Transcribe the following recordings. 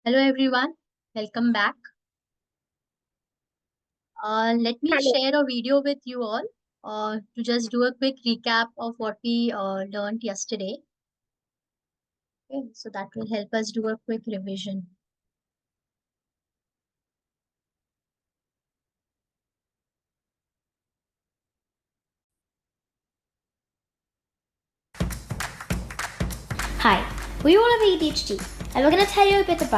Hello everyone, welcome back. Let me Hello. share a video with you all to just do a quick recap of what we learned yesterday. Okay, so that will help us do a quick revision. Hi, we all have ADHD, and we're going to tell you a bit about it.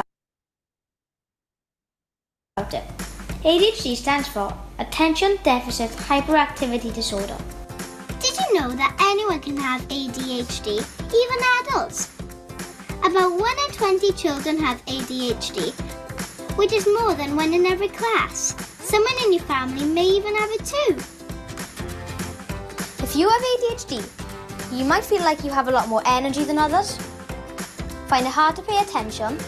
ADHD stands for Attention Deficit Hyperactivity Disorder. Did you know that anyone can have ADHD, even adults? About 1 in 20 children have ADHD, which is more than one in every class. Someone in your family may even have it too. If you have ADHD, you might feel like you have a lot more energy than others, find it hard to pay attention,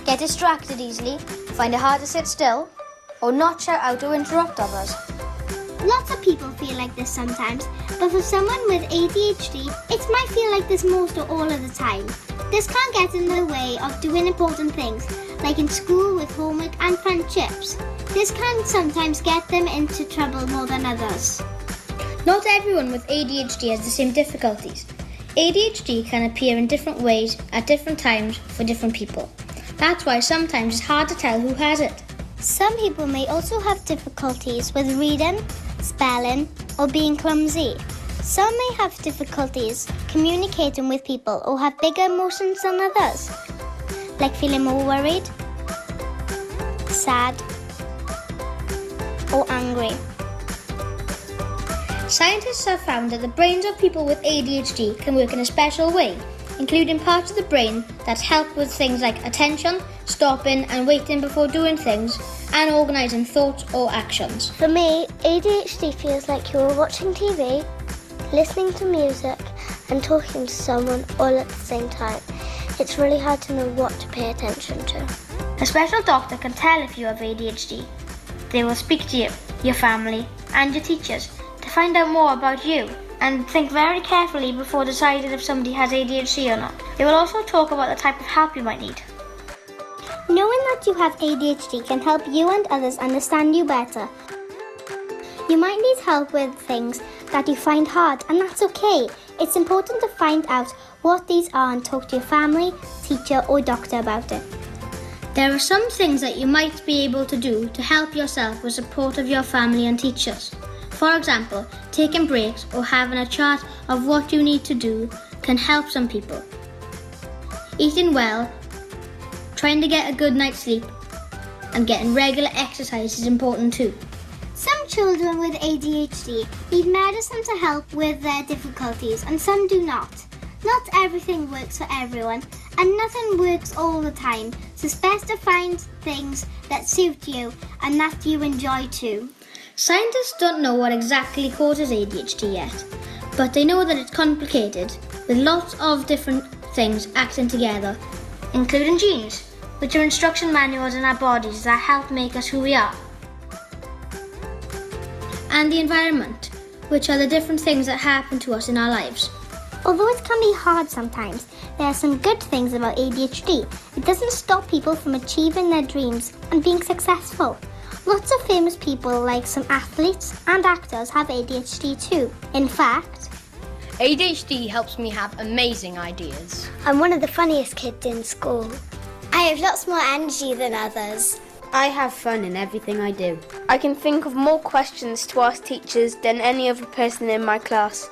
get distracted easily, find it hard to sit still, or not shout out or interrupt others. Lots of people feel like this sometimes, but for someone with ADHD, it might feel like this most or all of the time. This can get in the way of doing important things, like in school with homework and friendships. This can sometimes get them into trouble more than others. Not everyone with ADHD has the same difficulties. ADHD can appear in different ways at different times for different people. That's why sometimes it's hard to tell who has it. Some people may also have difficulties with reading, spelling, or being clumsy. Some may have difficulties communicating with people or have bigger emotions than others, like feeling more worried, sad, or angry. Scientists have found that the brains of people with ADHD can work in a special way, including parts of the brain that help with things like attention, stopping and waiting before doing things, and organising thoughts or actions. For me, ADHD feels like you're watching TV, listening to music, and talking to someone all at the same time. It's really hard to know what to pay attention to. A special doctor can tell if you have ADHD. They will speak to you, your family, and your teachers to find out more about you and think very carefully before deciding if somebody has ADHD or not. They will also talk about the type of help you might need. Knowing that you have ADHD can help you and others understand you better. You might need help with things that you find hard, and that's okay. It's important to find out what these are and talk to your family, teacher, or doctor about it. There are some things that you might be able to do to help yourself with support of your family and teachers. For example, taking breaks or having a chart of what you need to do can help some people. Eating well, trying to get a good night's sleep, and getting regular exercise is important too. Some children with ADHD need medicine to help with their difficulties, and some do not. Not everything works for everyone, and nothing works all the time, so it's best to find things that suit you and that you enjoy too. Scientists don't know what exactly causes ADHD yet, but they know that it's complicated, with lots of different things acting together, including genes, which are instruction manuals in our bodies that help make us who we are, and the environment, which are the different things that happen to us in our lives. Although it can be hard sometimes, there are some good things about ADHD. It doesn't stop people from achieving their dreams and being successful. Lots of famous people, like some athletes and actors, have ADHD too. In fact, ADHD helps me have amazing ideas. I'm one of the funniest kids in school. I have lots more energy than others. I have fun in everything I do. I can think of more questions to ask teachers than any other person in my class.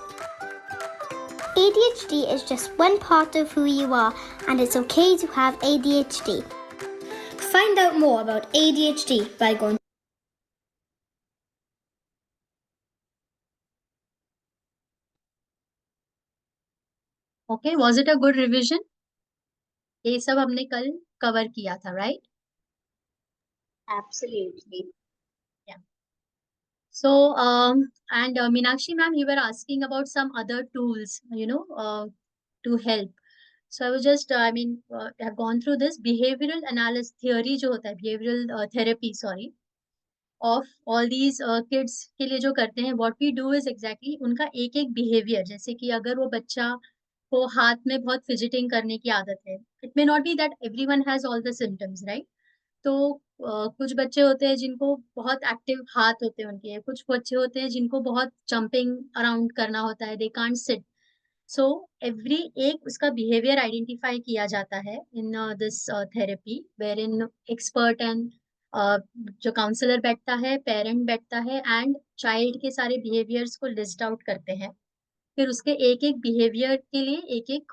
ADHD is just one part of who you are, and it's okay to have ADHD. Find out more about ADHD by going Okay, was it a good revision? ये सब हमने कल cover किया था, right? Absolutely. Yeah. So, and Meenakshi ma'am, you were asking about some other tools, to help. So I was just, I've gone through this behavioral analysis theory जो होता है, behavioral therapy, sorry, of all these kids के लिए जो करते हैं, what we do is exactly उनका एक एक behavior, जैसे कि अगर वो बच्चा को हाथ में बहुत फिजिटिंग करने की आदत है, It may not be that everyone has all the symptoms, right? तो कुछ बच्चे होते हैं जिनको बहुत एक्टिव हाथ होते हैं उनके, कुछ बच्चे होते हैं जिनको बहुत जंपिंग अराउंड करना होता है, they can't sit. So every एक उसका बिहेवियर आइडेंटिफाई किया जाता है in this therapy, where in expert and जो काउंसलर बैठता है, पेरेंट बैठता है, एंड चाइल्ड के सारे बिहेवियर्स को लिस्ट आउट करते हैं. फिर उसके एक एक बिहेवियर के लिए एक एक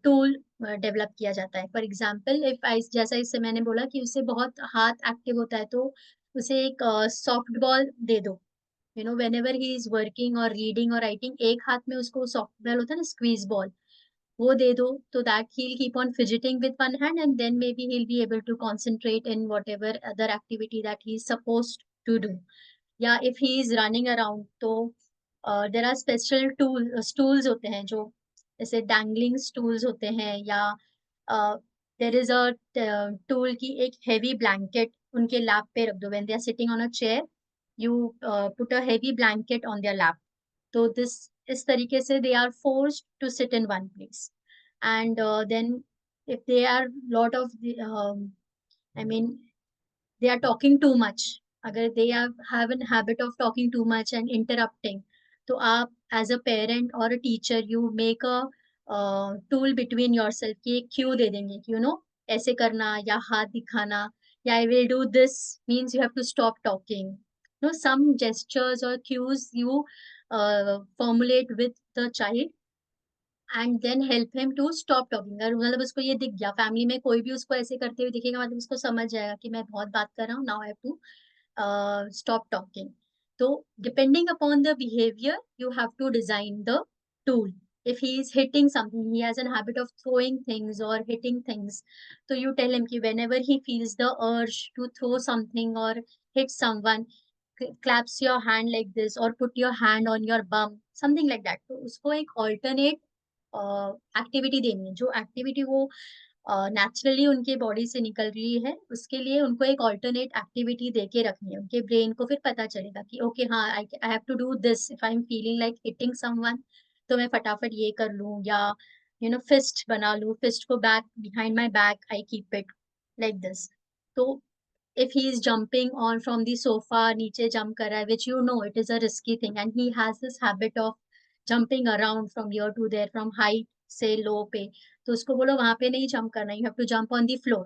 टूल डेवलप किया जाता है. फॉर एग्जाम्पल, इफ आई, जैसा इससे मैंने बोला कि उसे बहुत हाथ एक्टिव होता है, तो उसे एक सॉफ्ट बॉल दे दो. When ever he is working और रीडिंग और राइटिंग, एक हाथ में उसको सॉफ्ट बॉल होता है ना, स्क्वीज बॉल, वो दे दो, तो that he'll keep on fidgeting with one hand, and then maybe he'll be able to concentrate in whatever other activity that he's supposed to do. या if he is running around, तो there are special stools होते हैं जो जैसे dangling stools होते हैं, या there is a tool की एक heavy blanket उनके lap पे रख दो. When they are sitting on a chair, you put a heavy blanket on their lap. तो this इस तरीके से they are forced to sit in one place. And then if they are lot of I mean they are talking too much, अगर they have an habit of talking too much and interrupting, तो आप as a parent or a teacher you make a tool between yourself कि एक cue दे देंगे कि ऐसे करना या हाथ दिखाना, या I will do this means you have to stop talking. Some gestures or cues you formulate with the child and then help him to stop talking. अगर मतलब उसको ये दिख गया, फैमिली में कोई भी उसको ऐसे करते हुए दिखेगा, मतलब उसको समझ जाएगा कि मैं बहुत बात कर रहा हूँ, now I have to stop talking. So depending upon the behavior, you have to design the tool. If he is hitting something, he has a habit of throwing things or hitting things, so you tell him ki whenever he feels the urge to throw something or hit someone, claps your hand like this or put your hand on your bum, something like that. तो उसको एक alternate activity देनी है, जो activity वो naturally उनके body से निकल रही है, उसके लिए उनको एक ऑल्टरनेट एक्टिविटी दे के रखनी है. उनके ब्रेन को फिर पता चलेगा कि ओके हाँ, I have to do this if I am feeling like hitting someone, तो मैं फटाफट ये कर लूं, या फिस्ट बना लूं, फिस्ट को back behind my back I keep it like this. तो if he is jumping on from the sofa, नीचे jump कर रहा है, which it is a risky thing, and he has this habit of jumping around from here to there, from height से low पे, तो उसको बोलो वहां पे नहीं jump करना, you have to jump on the floor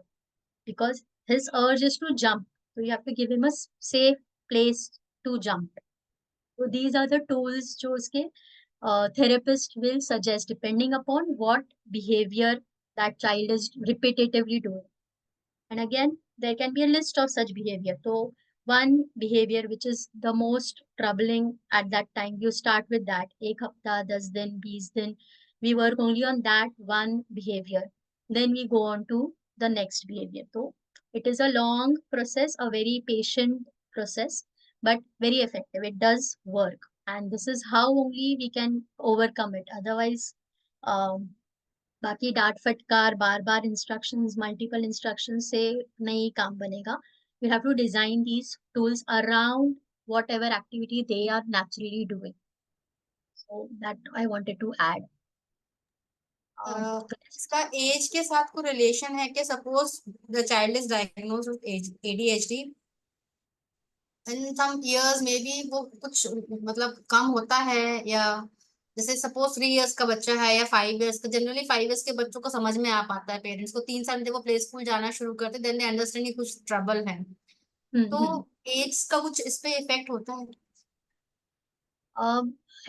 because his urge is to jump, so you have to give him a safe place to jump. So these are the tools जो उसके therapist will suggest depending upon what behavior that child is repetitively doing. And again, there can be a list of such behavior. So one behavior which is the most troubling at that time, you start with that. एक हफ्ता, 10 दिन, 20 दिन. We work only on that one behavior. Then we go on to the next behavior. So it is a long process, a very patient process, but very effective. It does work. And this is how only we can overcome it. Otherwise, um, बाकी डांट फटकार, बार बार instructions, multiple instruction से नहीं काम बनेगा. You have to design these tools around whatever activity they are naturally doing. So that I wanted to add. इसका एज के साथ कोई रिलेशन है कि suppose the child is diagnosed with ADHD in some years maybe वो कुछ मतलब कम होता है, या जैसे सपोज 3 इयर्स का बच्चा है या 5 इयर्स का, जनरली 5 इयर्स के बच्चों को समझ में आ पाता है, पेरेंट्स को 3 साल में जब वो प्ले स्कूल जाना शुरू करते देन दे अंडरस्टैंड कि कुछ ट्रबल है, तो एज का कुछ इस पे इफेक्ट होता है?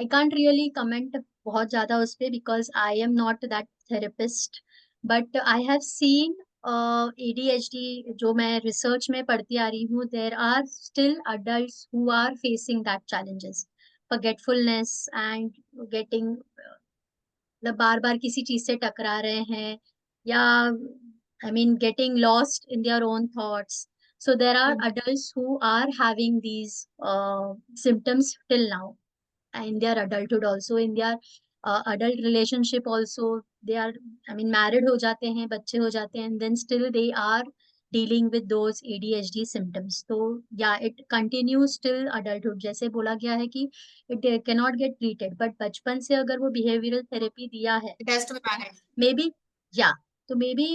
आई कांट रियली कमेंट बहुत ज्यादा उस पे because I am not that therapist, but I have seen ADHD जो मैं रिसर्च में पढ़ती आ रही हूँ, there are still adults who are facing that challenges, forgetfulness and getting मतलब बार बार किसी चीज से टकरा रहे हैं, या I mean getting lost in their own thoughts. So there are adults who are having these symptoms till now in their adulthood also, in their adult relationship also. They are, I mean, married हो जाते हैं, बच्चे हो जाते हैं, and then still they are dealing with those ADHD symptoms. So yeah, it continues till adulthood. जैसे बोला गया है कि it cannot get treated, but बचपन से अगर वो behavioral therapy दिया है, it has to be managed. maybe, yeah, तो मे बी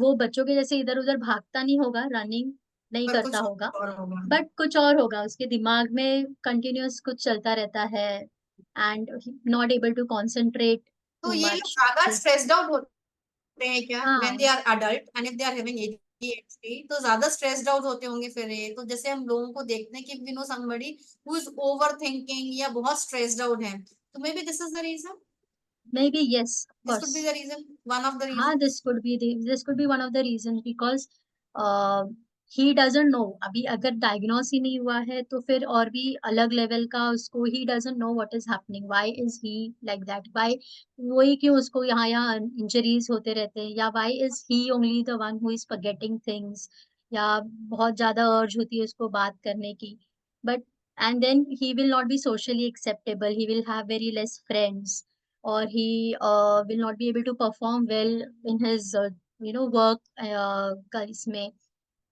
वो बच्चों के जैसे इधर उधर भागता नहीं होगा, रनिंग नहीं पर करता कुछ होगा, और होगा। बट कुछ और होगा, उसके दिमाग में कंटिन्यूअस कुछ चलता रहता है and not able to concentrate तो टू ये लोग मच। ज्यादा स्ट्रेस्ड आउट होते हैं क्या व्हेन दे हाँ, are adult and if they are having ADHD? तो ज्यादा स्ट्रेस्ड आउट होते होंगे फिर ये। तो जैसे हम लोगों को देखते हैं कि we know somebody who is over thinking या बहुत स्ट्रेस्ड आउट है, तो maybe this is the reason, maybe yes, of this could course. Be the reason, one of the हाँ, reasons. this could be one of the reasons because he doesn't know, अभी अगर diagnose ही नहीं हुआ है तो फिर और भी अलग लेवल का उसको, he doesn't know what is happening, why is he like that, why, वही क्यों उसको यहाँ यहाँ इंजरीज होते रहते हैं, या why is he only the one who is forgetting things, या बहुत ज्यादा अर्ज होती है उसको बात करने की, but and then he will not be socially acceptable, he will have very less friends, or he will not be able to perform well in his work का इसमें,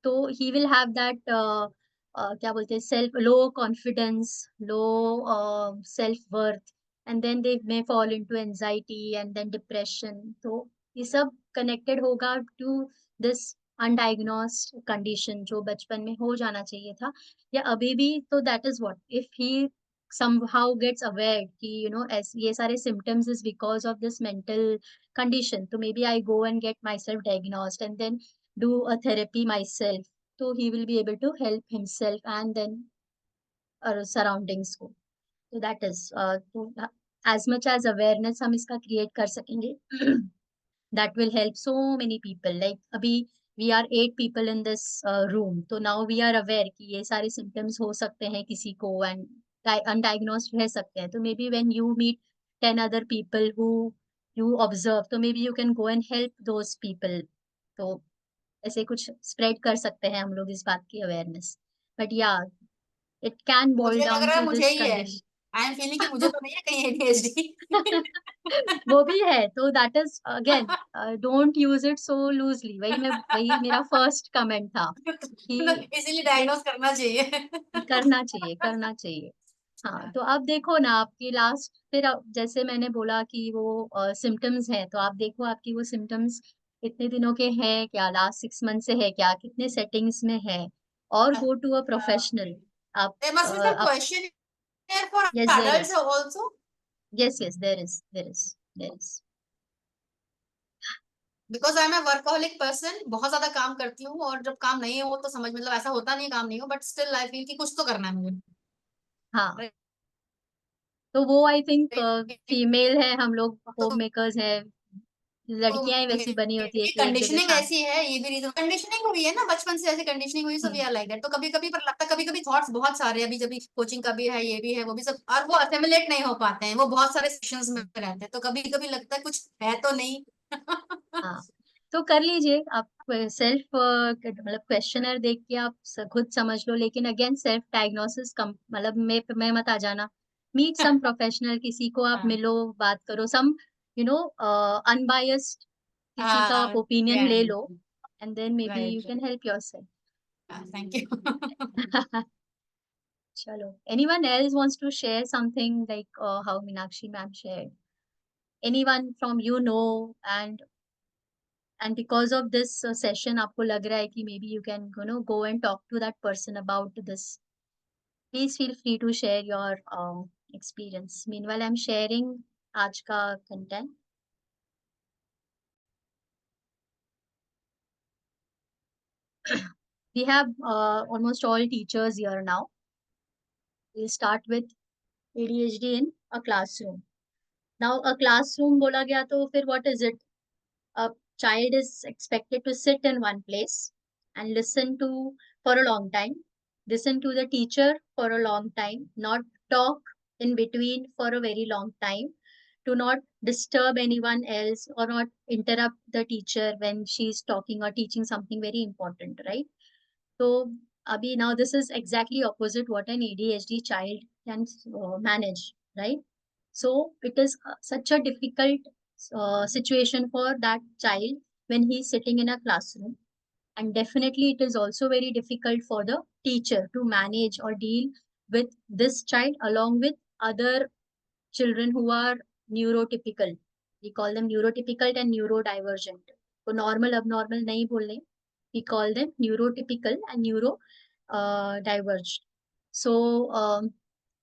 तो he will have that क्या बोलते हैं, self low confidence, low self worth, and then they may fall into anxiety and then depression. तो ये सब connected होगा टू दिस अनडायग्नोस्ड कंडीशन जो बचपन में हो जाना चाहिए था या अभी भी। तो that is what if he somehow gets aware कि ये सारे symptoms is because of this mental condition, तो maybe I go and get myself diagnosed and then do a therapy myself, so he will be able to help himself and then surroundings को। तो that is तो as much as awareness हम इसका create कर सकेंगे that will help so many people, like अभी we are 8 people in this room, तो now we are aware कि ये सारे symptoms हो सकते हैं किसी को and undiagnosed रह सकते हैं, तो maybe when you meet 10 other people who you observe, तो maybe you can go and help those people। तो ऐसे कुछ स्प्रेड कर सकते हैं हम लोग इस बात की अवेयरनेस, बट या इट कैन बॉil मुझे लग डाउन रहा है टू मुझे दिस ही है, कंडीशन। आई एम फीलिंग कि मुझे तो नहीं है कहीं ADHD। वो भी है, तो that is again don't use it so loosely, वही मेरा फर्स्ट कमेंट था कि इसीलिए डायग्नोस करना चाहिए। करना चाहिए, करना चाहिए। हाँ, तो अब देखो ना आपकी लास्ट, फिर जैसे मैंने बोला कि वो सिम्टम्स हैं, तो आप देखो आपकी वो सिम्टम्स कितने दिनों के हैं, क्या लास्ट 6 मंथ से है, क्या कितने सेटिंग्स में है, और गो टू अ प्रोफेशनल। आप There must be some questionnaire for yes there adults is, also, yes yes there is. because I'm a workaholic person, बहुत ज्यादा काम करती हूँ और जब काम नहीं हो तो समझ मतलब ऐसा होता नहीं है काम नहीं हो, बट स्टिल आई फील कि कुछ तो करना है मुझे। हाँ, तो वो आई थिंक फीमेल है, हम लोग होम तो मेकर्स हैं, लड़कियां ही वैसी बनी होती है मेरी कि एक जगह कंडीशनिंग काम। ऐसी है, ये भी रीजन, कंडीशनिंग हुई है ना बचपन से, ऐसी कंडीशनिंग हुई, so we hmm, are like that. तो कभी कभी पर लगता है, कभी कभी थॉट्स बहुत सारे, अभी जब कोचिंग का भी है, ये भी है, वो भी सब, और वो असिमिलेट नहीं हो पाते हैं, वो बहुत सारे सेक्शंस में रहते हैं, तो कभी कभी लगता है कुछ है तो नहीं। हाँ, तो कर लीजिए आप सेल्फ, मतलब क्वेश्चनर देख के आप खुद समझ लो, लेकिन अगेन सेल्फ डायग्नोसिस कम, मतलब मैं मत आ जाना, मीट सम प्रोफेशनल, किसी को आप हाँ मिलो, बात करो, सम यू नो अनबायस्ड किसी का आप हाँ, ओपिनियन ले लो, and then may be you right, can help yourself. Thank you. चलो, anyone else wants to share something like how Meenakshi ma'am shared, anyone from and because of this session आपको लग रहा है कि maybe you can go and talk to that person about this, please feel free to share your experience, meanwhile I'm sharing आज का content। We have almost all teachers here now, we'll start with ADHD in a classroom। Now a classroom बोला गया तो फिर what is it? A child is expected to sit in one place and listen to for a long time, listen to the teacher for a long time, not talk in between for a very long time, to not disturb anyone else or not interrupt the teacher when she's talking or teaching something very important, right? So abhi now this is exactly opposite what an ADHD child can manage, right? So it is such a difficult situation for that child when he is sitting in a classroom, and definitely it is also very difficult for the teacher to manage or deal with this child along with other children who are neurotypical, we call them neurotypical and neurodivergent, तो normal abnormal नहीं बोलने, we call them neurotypical and neuro diverged. So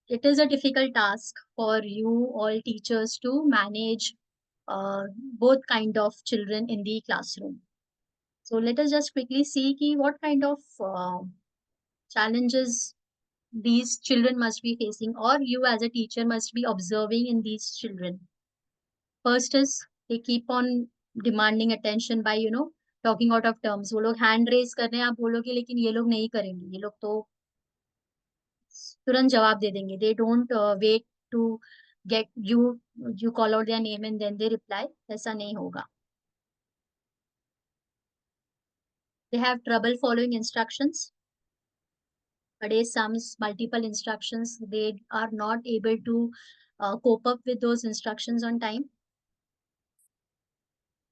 it is a difficult task for you all teachers to manage both kind of children in the classroom. So let us just quickly see ki what kind of challenges these children must be facing, or you as a teacher must be observing in these children. First is they keep on demanding attention by talking out of terms. वो लोग hand raise कर रहे हैं, आप बोलोगे लेकिन ये लोग नहीं करेंगे, ये लोग तो तुरंत जवाब दे देंगे. They don't wait to get you call out their name and then they reply. ऐसा नहीं होगा. They have trouble following instructions. Today's sums multiple instructions. They are not able to cope up with those instructions on time.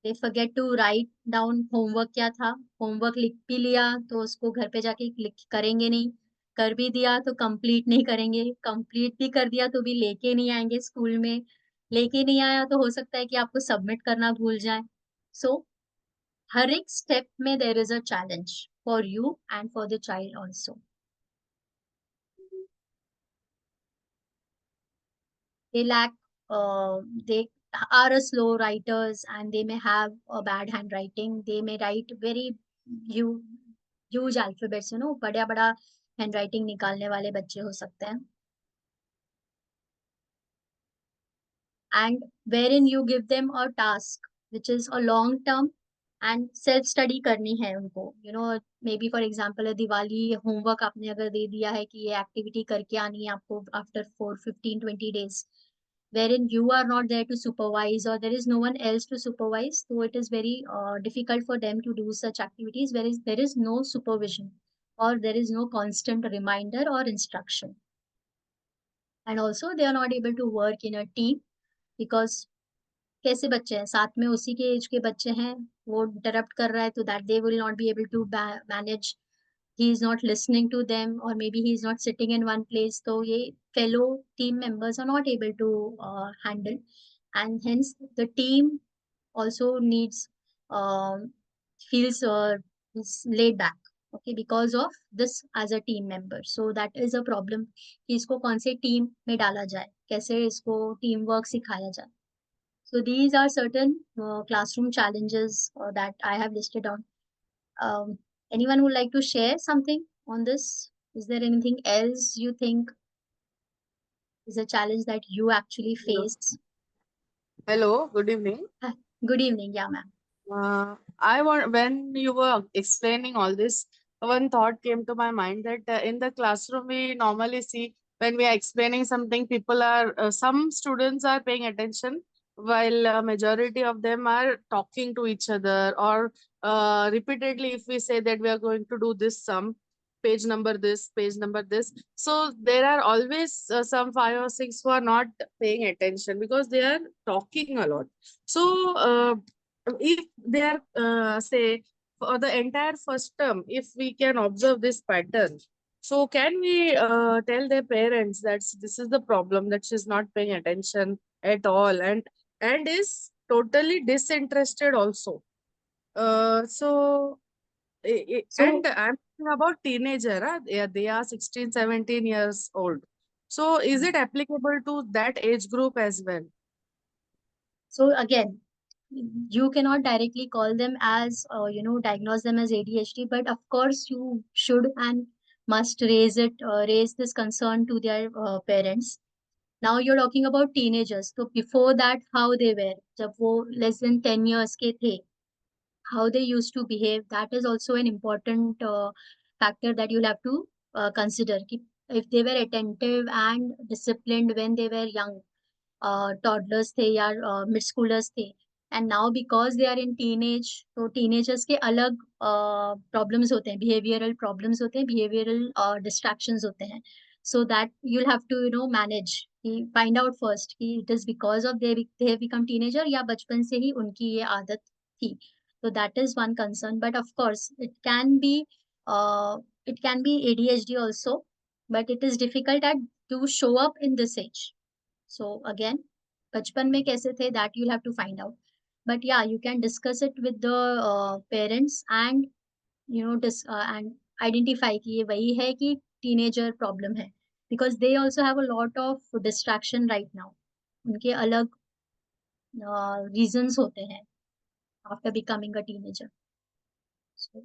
They forget to write down homework क्या था. Homework लिख भी लिया तो उसको घर पे जाके लिख करेंगे नहीं. कर भी दिया तो कंप्लीट नहीं करेंगे. कंप्लीट भी कर दिया तो भी लेके नहीं आएंगे स्कूल में. लेके नहीं आया तो हो सकता है कि आपको सबमिट करना भूल जाए. So हर एक स्टेप में there is a challenge for you and for the child also. They lack they are a slow writers and they may have a bad handwriting. They may write very huge, huge alphabets, बड़ा बड़ा handwriting निकालने वाले बच्चे हो सकते हैं. And wherein you give them a task which is a long term and self study करनी है उनको. Maybe for example Diwali homework आपने अगर दे दिया है कि ये activity करके आनी है आपको after 4, 15, 20 days, wherein you are not there to supervise or there is no one else to supervise, so it is very difficult for them to do such activities whereas there is no supervision or there is no constant reminder or instruction. And also they are not able to work in a team because कैसे बच्चे हैं साथ में उसी के as के बच्चे हैं, वो इंटरप्ट कर रहा है तो that they will not be able to manage. He is not listening to them or maybe he is not sitting in one place, so ye fellow team members are not able to handle, and hence the team also needs feels is laid back, okay, because of this as a team member. So that is a problem कि इसको कौन से team में डाला जाए, कैसे इसको team work सिखाया जाए. So these are certain classroom challenges that I have listed on. um, Anyone would like to share something on this? Is there anything else you think is a challenge that you actually Hello. face? Hello, good evening. Good evening, yeah, ma'am. I want when you were explaining all this, one thought came to my mind that in the classroom we normally see when we are explaining something, people are some students are paying attention while majority of them are talking to each other or repeatedly if we say that we are going to do this sum, page number this, page number this. So there are always some 5 or 6 who are not paying attention because they are talking a lot. So if they are say for the entire first term, if we can observe this pattern, so can we tell their parents that this is the problem, that she's not paying attention at all and is totally disinterested also. So So, and I'm talking about teenager, they are 16, 17 years old. So is it applicable to that age group as well? so again, you cannot directly call them as, diagnose them as ADHD, but of course you should and must raise this concern to their parents. Now you're talking about teenagers. So before that, how they were, जब वो less than 10 years के थे, how they used to behave, that is also an important factor that you'll have to consider. If they were attentive and disciplined when they were young, toddlers थे या mid schoolers थे, and now because they are in teenage, तो teenagers के अलग problems होते हैं, behavioral problems होते हैं, behavioral distractions होते हैं. So that you'll have to manage, find out first कि it is because of they have become teenager या बचपन से ही उनकी ये आदत थी. So that is one concern, but of course uh, it can be ADHD also, but it is difficult to show up in this age. So again, बचपन में कैसे थे that you'll have to find out. but yeah, you can discuss it with the parents and and identify कि ये वही है कि teenager problem है, because they also have a lot of distraction right now. उनके अलग reasons होते हैं after becoming a teenager. So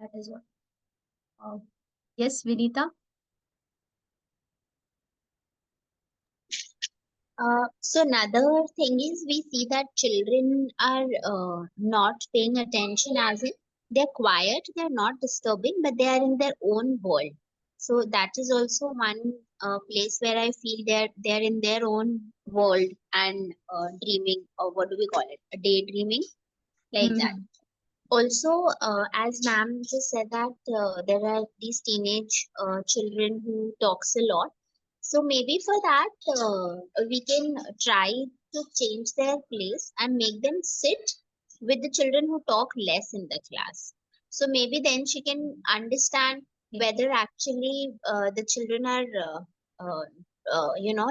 that is what. Uh, yes, Vinita. So another thing is we see that children are not paying attention, as in they're quiet, they're not disturbing, but they are in their own world. So that is also one place where I feel they're in their own world and dreaming, or what do we call it? Daydreaming, like that. Mm-hmm. Also, as ma'am just said that there are these teenage children who talks a lot. So maybe for that, we can try to change their place and make them sit with the children who talk less in the class. So maybe then she can understand whether actually the children are,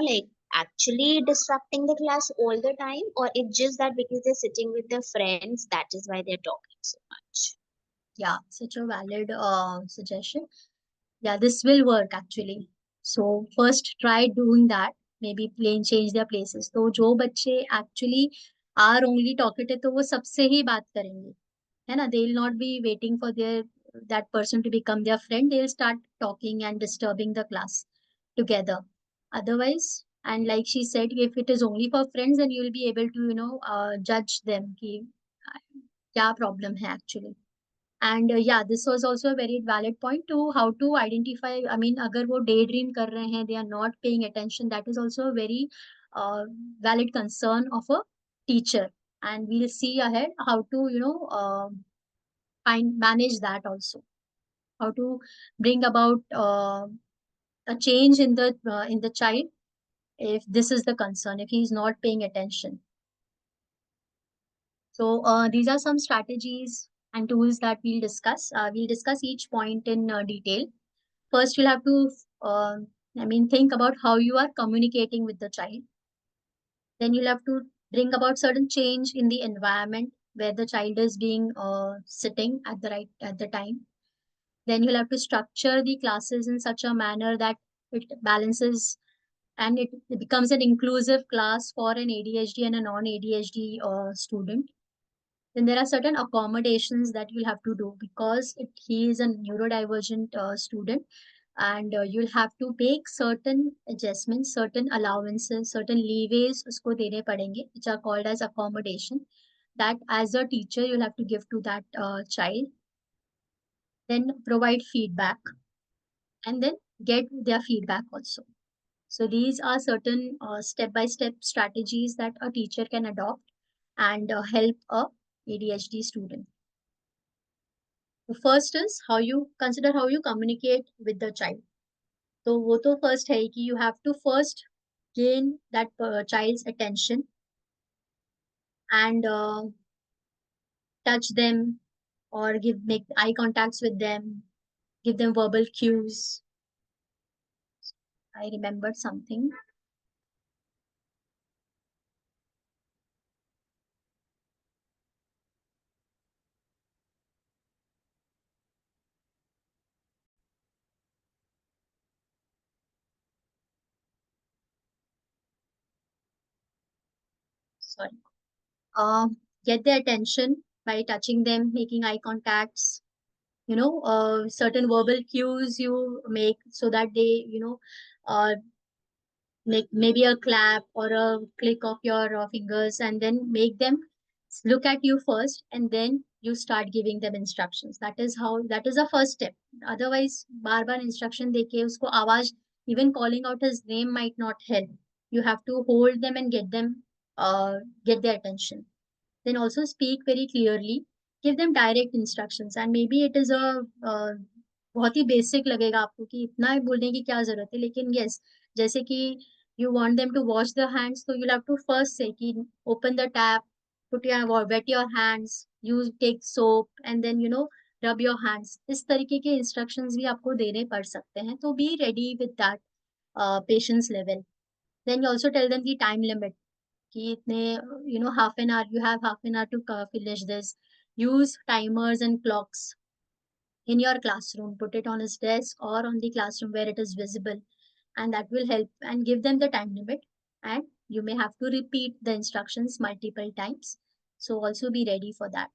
like actually disrupting the class all the time, or it's just that because they're sitting with their friends, that is why they're talking so much. Yeah, such a valid suggestion. Yeah, this will work actually. So first try doing that. Maybe plane change their places. तो जो बच्चे actually are only talkative तो वो सबसे ही बात करेंगे, है ना? They will not be waiting for that person to become their friend. They'll start talking and disturbing the class together. Otherwise, and like she said, if it is only for friends, then you will be able to judge them कि क्या problem है actually. And yeah, this was also a very valid point to how to identify. I mean, agar wo daydream kar rahe hain, they are not paying attention, that is also a very valid concern of a teacher. And we'll see ahead how to find manage that also, how to bring about a change in the child if this is the concern, if he is not paying attention. So these are some strategies and tools that we'll discuss. We'll discuss each point in detail. First, you'll have to, think about how you are communicating with the child. Then you'll have to bring about certain change in the environment where the child is being sitting at the time. Then you'll have to structure the classes in such a manner that it balances and it becomes an inclusive class for an ADHD and a non-ADHD student. Then there are certain accommodations that you'll have to do because he is a neurodivergent student, and you'll have to make certain adjustments, certain allowances, certain leeways usko dene padenge, which are called as accommodation, that as a teacher you'll have to give to that child. Then provide feedback and then get their feedback also. So these are certain step-by-step strategies that a teacher can adopt and help a ADHD student. The first is how you communicate with the child. तो वो तो first है कि you have to first gain that child's attention and touch them or make eye contacts with them, give them verbal cues. I remembered something. Sorry. Get their attention by touching them, making eye contacts, certain verbal cues you make so that they, make maybe a clap or a click of your fingers, and then make them look at you first, and then you start giving them instructions. That is the first step. Otherwise bar bar instruction देके उसको आवाज, even calling out his name might not help. You have to hold them and get their attention. Then also speak very clearly, give them direct instructions. And maybe it is a बहुत ही basic लगेगा आपको कि इतना ही बोलने की क्या जरूरत है, लेकिन यस, जैसे कि you want them to wash their hands, so you'll have to first say कि open the tap, wet your hands, use take soap, and then rub your hands. इस तरीके के instructions भी आपको देने पड़ सकते हैं, तो be ready with that patience level. Then you also tell them the time limit कि इतने half an hour, you have half an hour to finish this. Use timers and clocks in your classroom. Put it on his desk or on the classroom where it is visible, and that will help, and give them the time limit. And you may have to repeat the instructions multiple times, so also be ready for that.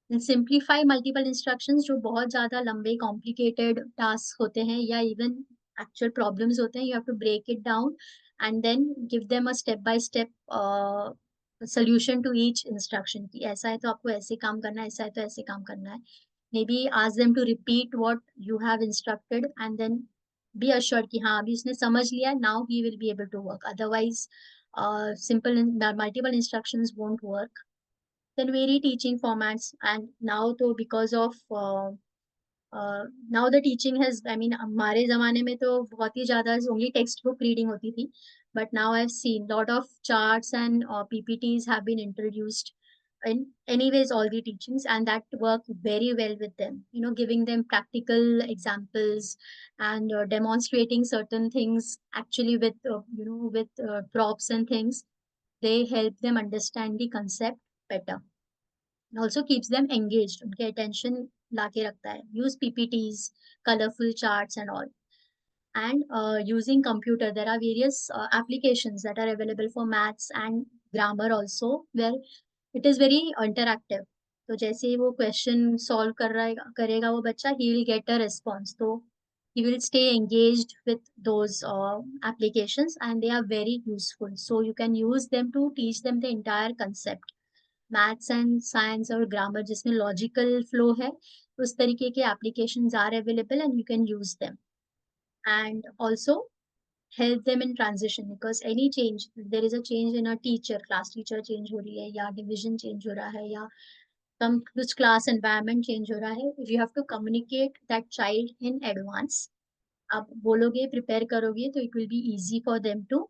And simplify multiple instructions. जो बहुत ज़्यादा लंबे complicated tasks होते हैं या even actual problems होते हैं, you have to break it down and then give them a step by step solution to each instruction. कि ऐसा है तो आपको ऐसे काम करना है, ऐसा है तो ऐसे काम करना है. Maybe ask them to repeat what you have instructed and then be assured कि हाँ अभी उसने समझ लिया, now he will be able to work. Otherwise simple multiple instructions won't work. Then vary teaching formats, and now तो because of now the teaching has, I mean हमारे ज़माने में तो बहुत ही ज़्यादा only textbook reading होती थी, but now I've seen lot of charts and PPTs have been introduced in anyways all the teachings, and that work very well with them, giving them practical examples and demonstrating certain things actually with with props and things. They help them understand the concept better. It also keeps them engaged. उनके attention लाके रखता है. Use PPTs, colorful charts and all. And using computer, there are various applications that are available for maths and grammar also, where it is very interactive. तो जैसे ही वो question solve करेगा वो बच्चा, he will get a response. तो he will stay engaged with those applications, and they are very useful. So you can use them to teach them the entire concept. Maths and science और grammar जिसमें logical flow है, उस तरीके के applications are available and you can use them. And also help them in transition, because any change, if there is a change in a teacher, class teacher change हो रही है या division change हो रहा है या कुछ class environment change हो रहा है, if you have to communicate that child in advance, आप बोलोगे prepare करोगे तो it will be easy for them to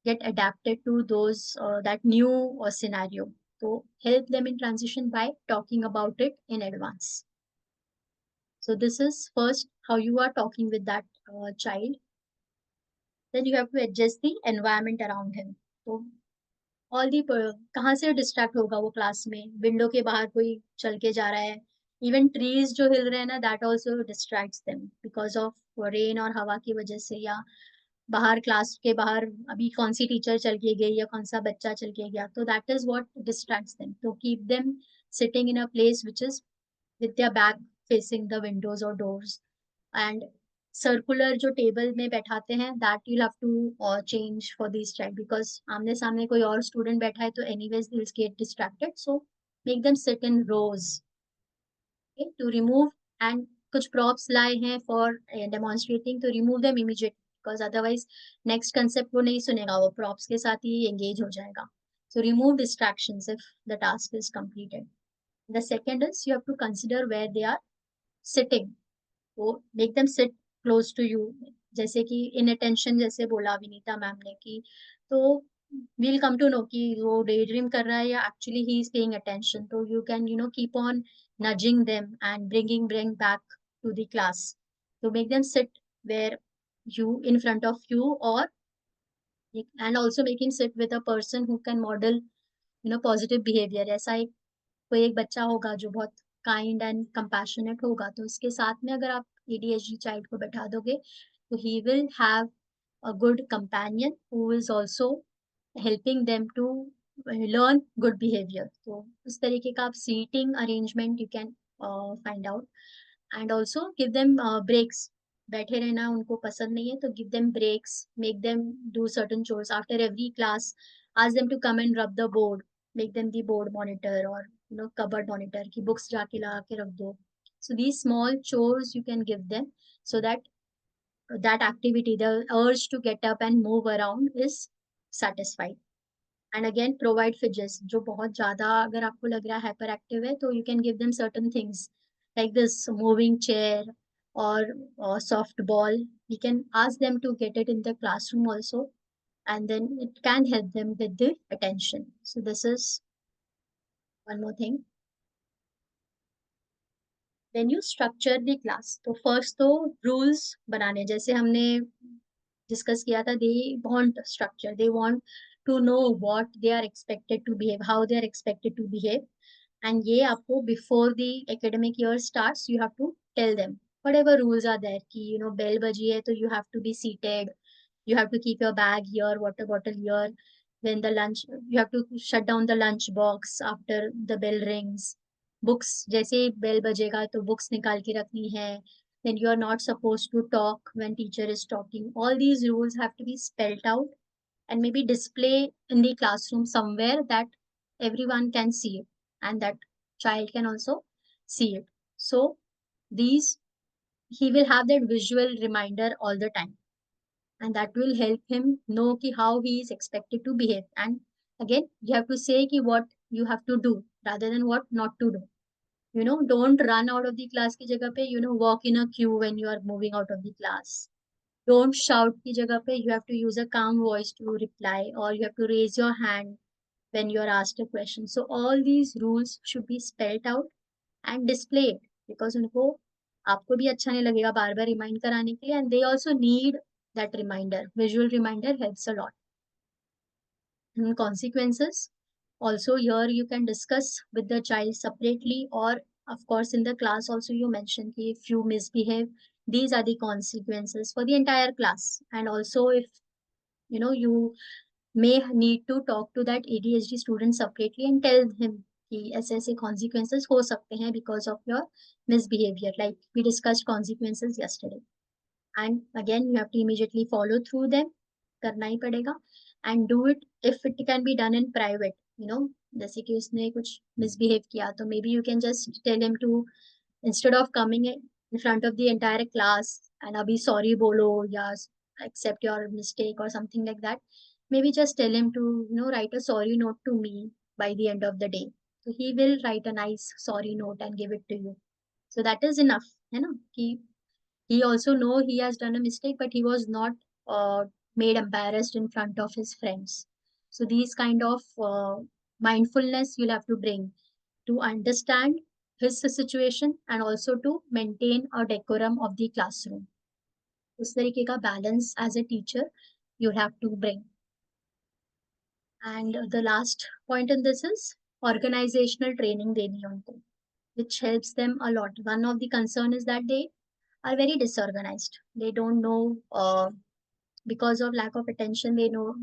get adapted to those that new scenario. So help them in transition by talking about it in advance. So this is first how you are talking with that child. Then you have to adjust the environment around him. तो all the कहाँ से distract होगा वो class में, window के बाहर कोई चल के जा रहा है, इवन ट्रीज जो हिल रहे हैं ना, that also distracts them because of rain और हवा की वजह से, या बाहर क्लास के बाहर अभी कौन सी टीचर चल के गई या कौन सा बच्चा चल के गया, तो that is what distracts them. तो keep them sitting in a place which is with their back facing the windows or doors. And circular जो टेबल में बैठाते हैं, that you'll have to change for these child, because आमने सामने कोई और student बैठा है तो anyways they'll get distracted, so make them sit in rows. Okay, to remove, and कुछ props लाए हैं for demonstrating, to remove them immediately, because otherwise next concept वो नहीं सुनेगा, वो props के साथ ही engage हो जाएगा. So remove distractions if the task is completed. The second is you have to consider where they are sitting. So make them sit close to you. जैसे कि inattention जैसे बोला विनीता मैम ने, कि तो we'll come to know कि वो daydream कर रहा है या actually he is paying attention. तो you can keep on nudging them and bring back to the class. So make them sit where you in front of you, or and also make him sit with a person who can model positive behavior. ऐसा एक कोई एक बच्चा होगा जो बहुत kind and compassionate होगा, तो उसके साथ में अगर आप एडीएचडी चाइल्ड को बैठा दोगे, तो he will have a good companion who is also helping them to learn good behaviour. तो उस तरीके का आप seating arrangement you can find out. And also give them breaks. बैठे रहना उनको पसंद नहीं है, तो give them breaks, make them do certain chores after every class. Ask them to come and rub the board, make them the board monitor or cupboard monitor की books जाके लगा के रख दो. So these small chores you can give them, so that that activity, the urge to get up and move around is satisfied. And again provide fidgets. जो बहुत ज़्यादा अगर आपको लग रहा है hyperactive है, तो you can give them certain things like this moving chair or soft ball. You can ask them to get it in the classroom also, and then it can help them with the attention. So this is one more thing. When you structure the class, तो first तो rules बनाने, जैसे हमने discuss किया था, they want structure, they want to know what they are expected to behave, how they are expected to behave. And ye aapko before the academic year starts, you have to tell them whatever rules are there ki, bell baji hai so you have to be seated, you have to keep your bag here, water bottle here. When the lunch, you have to shut down the lunch box after the bell rings. Books, जैसे bell बजेगा तो books निकाल के रखनी है. Then you are not supposed to talk when teacher is talking. All these rules have to be spelled out and maybe display in the classroom somewhere that everyone can see it and that child can also see it. So these, he will have that visual reminder all the time, and that will help him know ki how he is expected to behave. And again, you have to say ki what you have to do rather than what not to do. Don't run out of the class ki jagah pe, walk in a queue when you are moving out of the class. Don't shout ki jagah pe, you have to use a calm voice to reply, or you have to raise your hand when you are asked a question. So all these rules should be spelled out and displayed, because उनको आपको भी अच्छा नहीं लगेगा बार बार remind कराने के लिए, and they also need that reminder. Visual reminder helps a lot. And consequences, also here you can discuss with the child separately, or of course in the class also you mentioned ki if you misbehave, these are the consequences for the entire class. And also if you may need to talk to that ADHD student separately and tell him कि ऐसे ऐसे consequences हो सकते हैं because of your misbehavior, like we discussed consequences yesterday. And again, you have to immediately follow through them, करना ही पड़ेगा. And do it if it can be done in private. जैसे कि उसने कुछ misbehave किया तो maybe you can just tell him to, instead of coming in front of the entire class and abhi sorry bolo ya accept your mistake or something like that, maybe just tell him to write a sorry note to me by the end of the day. So he will write a nice sorry note and give it to you. So that is enough, है ना, कि he also know he has done a mistake, but he was not made embarrassed in front of his friends. So these kind of mindfulness you'll have to bring to understand his situation and also to maintain a decorum of the classroom. उस तरीके का balance as a teacher you have to bring. And the last point in this is organizational training देनी है उनको, which helps them a lot. One of the concern is that they are very disorganized. They don't know, because of lack of attention, they know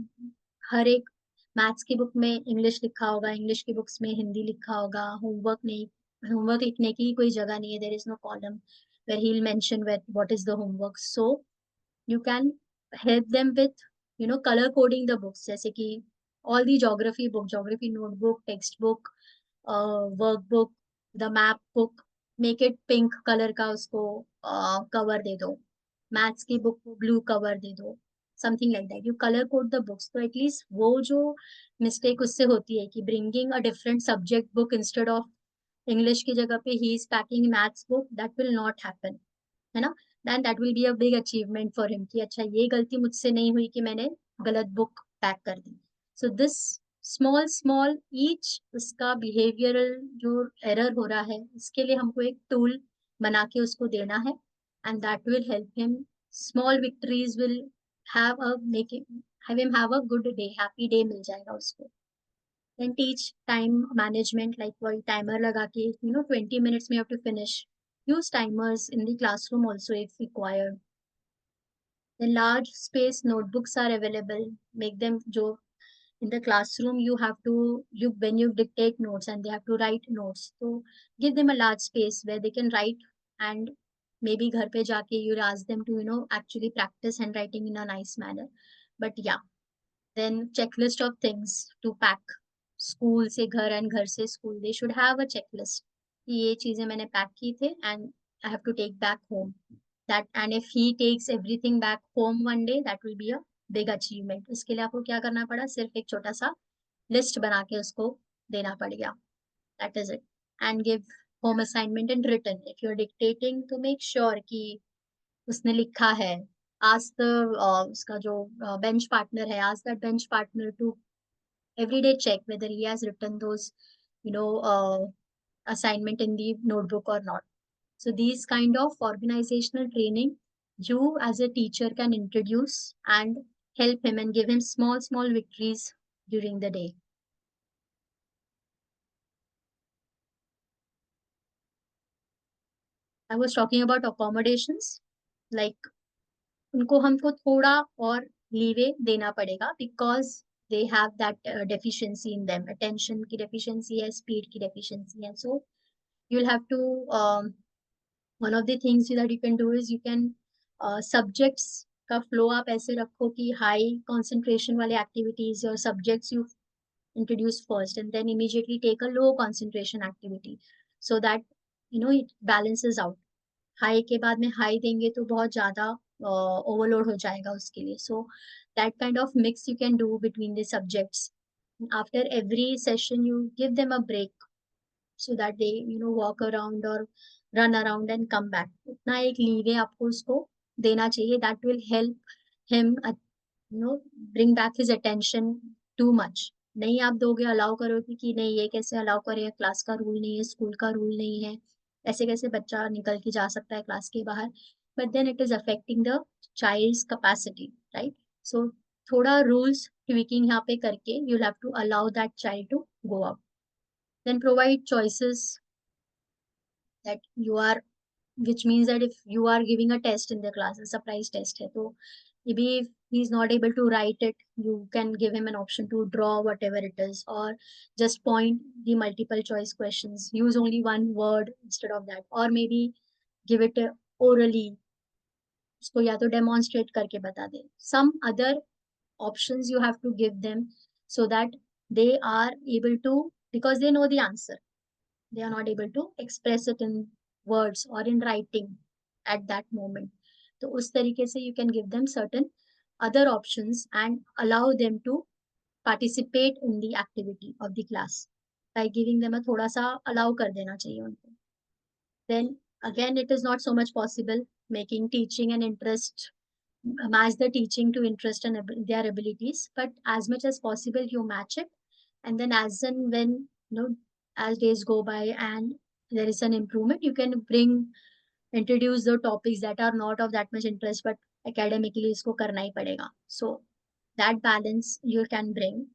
हर एक maths की book में English लिखा होगा, English की books में हिंदी लिखा होगा, होमवर्क नहीं, होमवर्क लिखने की कोई जगह नहीं है, there is no column where he'll mention what is the homework. So you can help them with color coding the books, जैसे कि all the geography book, geography notebook, textbook, workbook, the map book, make it pink colour का उसको cover दे दो. Maths की book को blue cover दे दो, something like that. You colour code the books, तो एटलीस्ट वो जो मिस्टेक उससे होती है कि bringing a different subject book instead of English की जगह पे he is packing maths book, that will not happen, है ना. Then that will be a big achievement for him कि अच्छा ये गलती मुझसे नहीं हुई कि मैंने गलत बुक पैक कर दी. So this small small each उसका बिहेवियरल जो एरर हो रहा है, इसके लिए हमको एक टूल बना के उसको देना है, and that will help him. Small victories will have a make have him have a good day, happy day meal जाएगा उसको. Then teach time management, like वही timer लगा के 20 minutes में you have to finish. Use timers in the classroom also if required. Then large space notebooks are available. Make them जो in the classroom you have to, you when you dictate notes and they have to write notes, so give them a large space where they can write. And maybe घर पे जाके you ask them to actually practice handwriting in a nice manner. But yeah, then checklist of things to pack. School से घर and घर से school, they should have a checklist कि ये चीजें मैंने पैक की थे and I have to take back home. That and if he takes everything back home one day, that will be a big achievement. इसके लिए आपको क्या करना पड़ा, सिर्फ एक छोटा सा लिस्ट बना के उसको देना पड़ गया. That is it. And give home assignment in written. If you are dictating तो मेक श्योर कि उसने लिखा है. आस्क द उसका जो बेंच पार्टनर है, ask that bench partner to every day check whether he has written those you know uh, assignment in the notebook or not. So these kind of organizational training you as a teacher can introduce and help him and give him small small victories during the day. I was talking about accommodations, like उनको हमको थोड़ा और leeway देना पड़ेगा because they have that deficiency in them. Attention की deficiency है, speed की deficiency है. So you'll have to one of the things that you can do is you can subjects का flow आप ऐसे रखो कि high concentration वाले activities or subjects you introduce first and then immediately take a low concentration activity so that it balances out. High के बाद में high देंगे तो बहुत ज्यादा ओवरलोड हो जाएगा उसके लिए. So that kind of mix you can do between the subjects. After every session you give them a break so that they walk around or run around and come back. उतना एक leeway आपको उसको देना चाहिए. That will help him bring back his attention too much. नहीं आप दोगे, allow करोगे कि नहीं ये कैसे अलाउ करें, क्लास का रूल नहीं है, स्कूल का रूल नहीं है, ऐसे कैसे बच्चा निकल के जा सकता है क्लास के बाहर. But then it is affecting the child's capacity, right. So थोड़ा रूल्स ट्विकिंग यहाँ पे करके you have to allow that child to go out. Then provide choices that you are, which means that if you are giving a test in the class, a surprise test hai, so maybe if he's not able to write it, you can give him an option to draw whatever it is, or just point the multiple choice questions, use only one word instead of that, or maybe give it orally, उसको या तो demonstrate करके बता दे. Some other options you have to give them so that they are able to, because they know the answer, they are not able to express it in words or in writing at that moment. तो उस तरीके से you can give them certain other options and allow them to participate in the activity of the class by giving them a थोड़ा सा allow कर देना चाहिए उनको. Then again it is not so much possible making teaching and interest, match the teaching to interest and their abilities, but as much as possible you match it. And then as and when as days go by and there is an improvement, you can introduce the topics that are not of that much interest but academically isko karna hi padega. So that balance you can bring.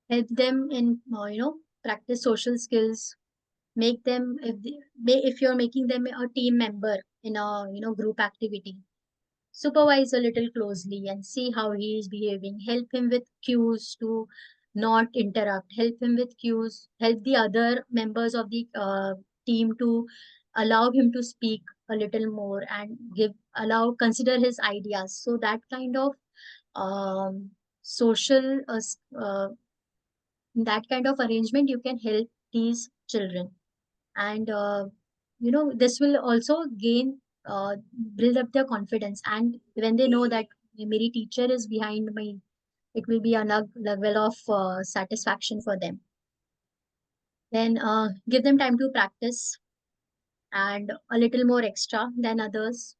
Help them in practice social skills. Make them, if you're making them a team member in a group activity, supervise a little closely and see how he is behaving. Help him with cues to not interrupt. Help him with cues. Help the other members of the team to allow him to speak a little more and consider his ideas. So that kind of social that kind of arrangement you can help these children. And this will also build up their confidence, and when they know that my teacher is behind me, it will be a level of satisfaction for them. Then give them time to practice and a little more extra than others.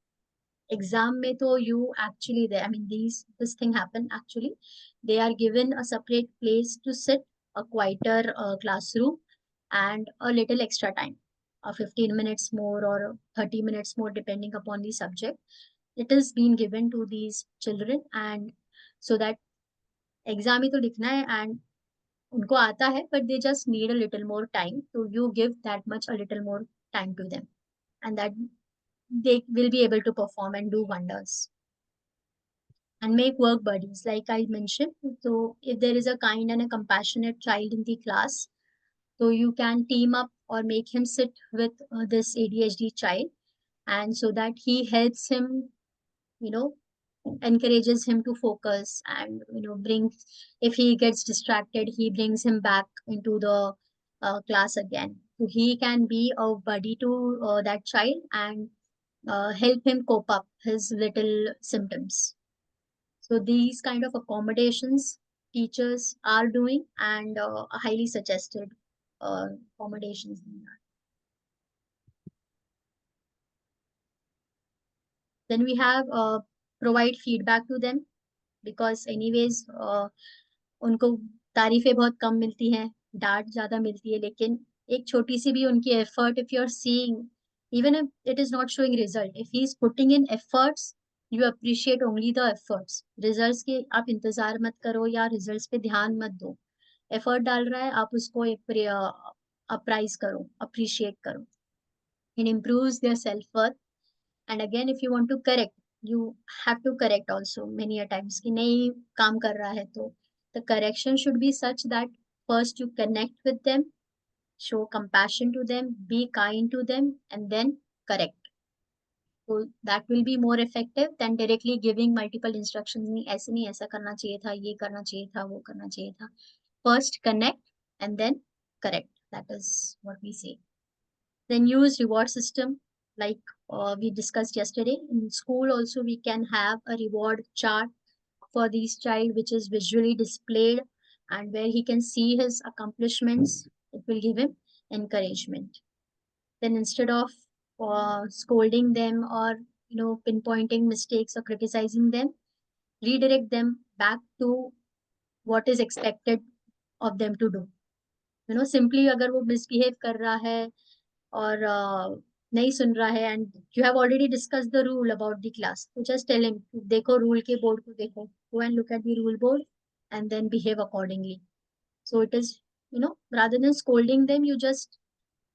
Exam mein to you actually there, I mean this thing happen actually, they are given a separate place to sit, a quieter classroom, and a little extra time, 15 minutes more or 30 minutes more depending upon the subject. It is being given to these children, and so that exam ही तो लिखना है and उनको आता है but they just need a little more time, so you give that much a little more time to them, and that they will be able to perform and do wonders. And make work buddies like I mentioned. So if there is a kind and a compassionate child in the class, so you can team up or make him sit with this ADHD child, and so that he helps him, you know, encourages him to focus, and brings, if he gets distracted, he brings him back into the class again. So he can be a buddy to that child and help him cope up his little symptoms. So these kind of accommodations teachers are doing, and highly suggested accommodations. Then we have provide feedback to them, because anyways उनको तारीफें बहुत कम मिलती हैं, डांट ज्यादा मिलती है, लेकिन एक छोटी सी भी उनकी effort, if you're seeing, even if it is not showing result, if he is putting in efforts, you appreciate only the efforts. Results के आप इंतजार मत करो या results पे ध्यान मत दो. Effort डाल रहा है, आप उसको appraise करो, appreciate करो. It improves their self-worth. And again, if you want to correct, you have to correct also many a times कि नहीं काम कर रहा है तो. The correction should be such that first you connect with them, show compassion to them, be kind to them, and then correct. So that will be more effective than directly giving multiple instructions. नहीं ऐसे नहीं, ऐसा करना चाहिए था, ये करना चाहिए था, वो करना चाहिए था. First connect and then correct. That is what we say. Then use reward system like we discussed yesterday. In school also we can have a reward chart for this child which is visually displayed and where he can see his accomplishments. It will give him encouragement. Then instead of scolding them or pinpointing mistakes or criticizing them, redirect them back to what is expected of them to do. Simply अगर वो misbehave कर रहा है और नहीं सुन रहा है and you have already discussed the rule about the class, so just tell him देखो rule के board को देखो, go and look at the rule board and then behave accordingly. So it is, rather than scolding them, you just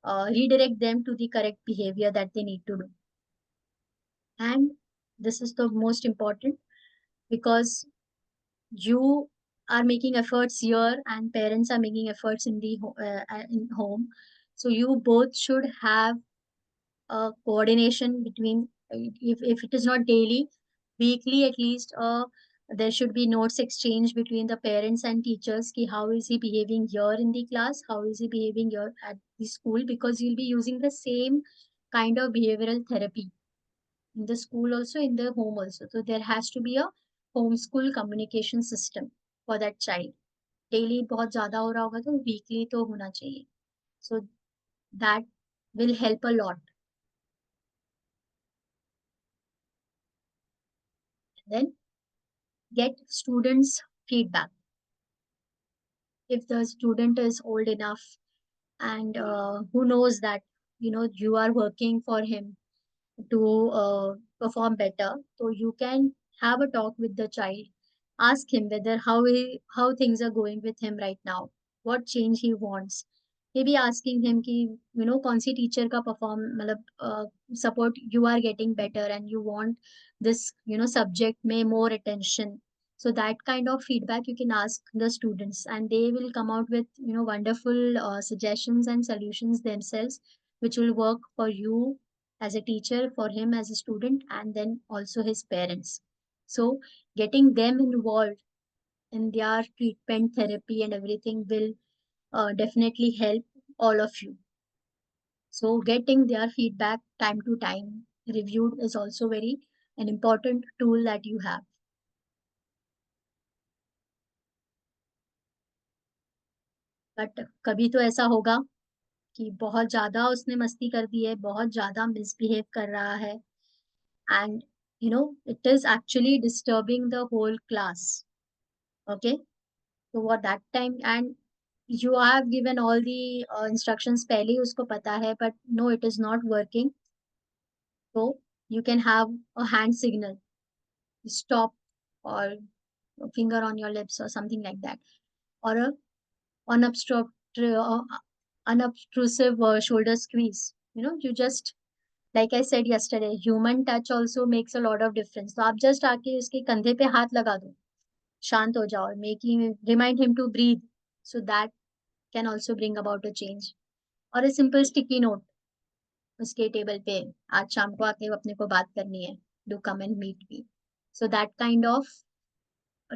redirect them to the correct behavior that they need to do. And this is the most important because you are making efforts here and parents are making efforts in the in home. So you both should have coordination between, if it is not daily, weekly at least, there should be notes exchange between the parents and teachers ki how is he behaving here in the class, how is he behaving here at the school, because you'll be using the same kind of behavioral therapy in the school also, in the home also. So there has to be a homeschool communication system for that child. Daily बहुत ज़्यादा हो रहा होगा तो weekly तो होना चाहिए. So that will help a lot. Then get students' feedback. If the student is old enough and who knows that you are working for him to perform better, so you can have a talk with the child. Ask him whether how things are going with him right now, what change he wants. Maybe asking him कि कौन सी teacher का perform मतलब support you are getting better and you want this subject may more attention. So that kind of feedback you can ask the students and they will come out with wonderful suggestions and solutions themselves, which will work for you as a teacher, for him as a student, and then also his parents. So getting them involved in their treatment therapy and everything will definitely help all of you. So getting their feedback time to time reviewed is also very an important tool that you have. But कभी तो ऐसा होगा कि बहुत ज़्यादा उसने मस्ती कर दी है, बहुत ज़्यादा misbehave कर रहा है and it is actually disturbing the whole class. Okay? So at that time, and you have given all the instructions पहले ही उसको पता है, but no, it is not working. So you can have a hand signal, stop, or a finger on your lips or something like that, or a unobstructed, unobtrusive shoulder squeeze. You just, like I said yesterday, human touch also makes a lot of difference. तो आप just आके उसके कंधे पे हाथ लगा दो, शांत हो जाओ, remind him to breathe. So that can also bring about a change. Or a simple sticky note उसके टेबल पे, आज शाम को आके अपने को बात करनी है, do come and meet me. So that kind of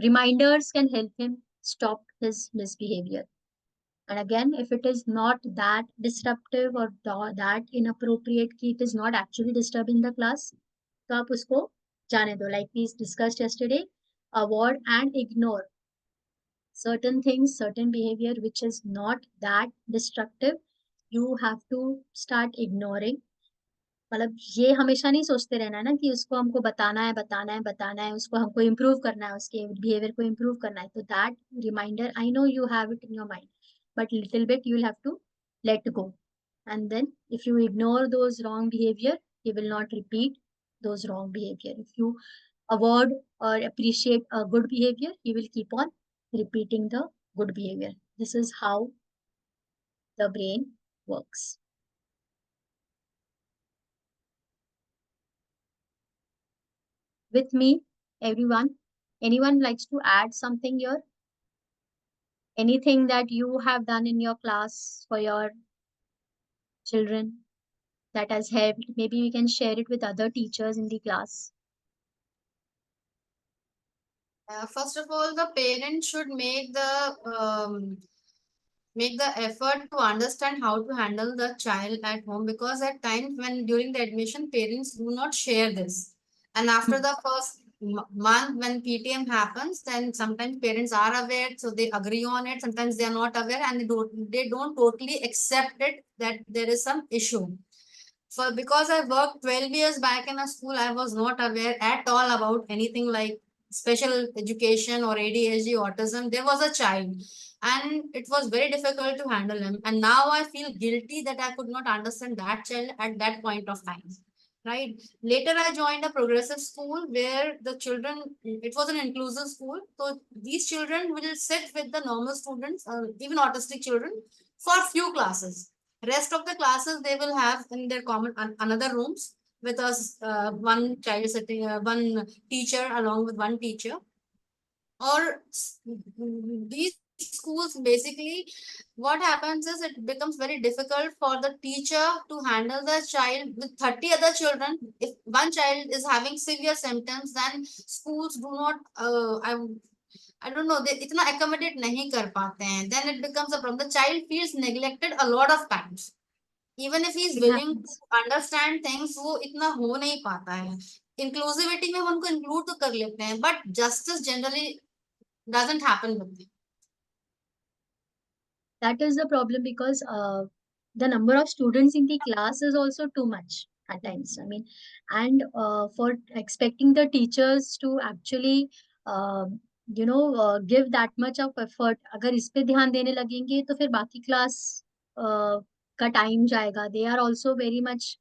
reminders can help him stop his misbehavior. And again, if it is not that disruptive or that inappropriate कि it is not actually disturbing the class, तो आप उसको जाने दो. Like we discussed yesterday, avoid and ignore certain things, certain behavior which is not that destructive. You have to start ignoring. मतलब ये हमेशा नहीं सोचते रहना है ना कि उसको हमको बताना है, बताना है, बताना है, उसको हमको इम्प्रूव करना है, उसके बिहेवियर को इम्प्रूव करना है. तो that reminder, I know you have it in your mind, but little bit you will have to let go. And then if you ignore those wrong behavior, he will not repeat those wrong behavior. If you award or appreciate a good behavior, he will keep on repeating the good behavior. This is how the brain works. With me, everyone, anyone likes to add something here? Anything that you have done in your class for your children that has helped? Maybe we can share it with other teachers in the class. First of all, the parents should make the effort to understand how to handle the child at home, because at times when during the admission parents do not share this, and after Hmm. the first month when PTM happens, then sometimes parents are aware, so they agree on it, sometimes they are not aware, and they don't totally accept it that there is some issue. For because I worked 12 years back in a school, I was not aware at all about anything like special education or ADHD, autism. There was a child, and it was very difficult to handle him. And now I feel guilty that I could not understand that child at that point of time. Right. Later, I joined a progressive school where the children, it was an inclusive school. So these children will sit with the normal students, even autistic children, for few classes. Rest of the classes they will have in their common another rooms with us, one child sitting, one teacher along with one teacher. Or these schools basically, what happens is it becomes very difficult for the teacher to handle the child with 30 other children. If one child is having severe symptoms, then schools do not, I don't know, they इतना accommodate नहीं कर पाते हैं. Then it becomes a problem. The child feels neglected a lot of times. Even if he is It willing to happens. understand things, वो इतना हो नहीं पाता है. Inclusivity में हम उनको include तो कर लेते हैं, but justice generally doesn't happen with them. That is the problem because the number of students in the class is also too much at times. I mean, and for expecting the teachers to actually, uh, give that much of effort, अगर इस पे ध्यान देने लगेंगे तो फिर बाकी class का टाइम जाएगा. They are also very much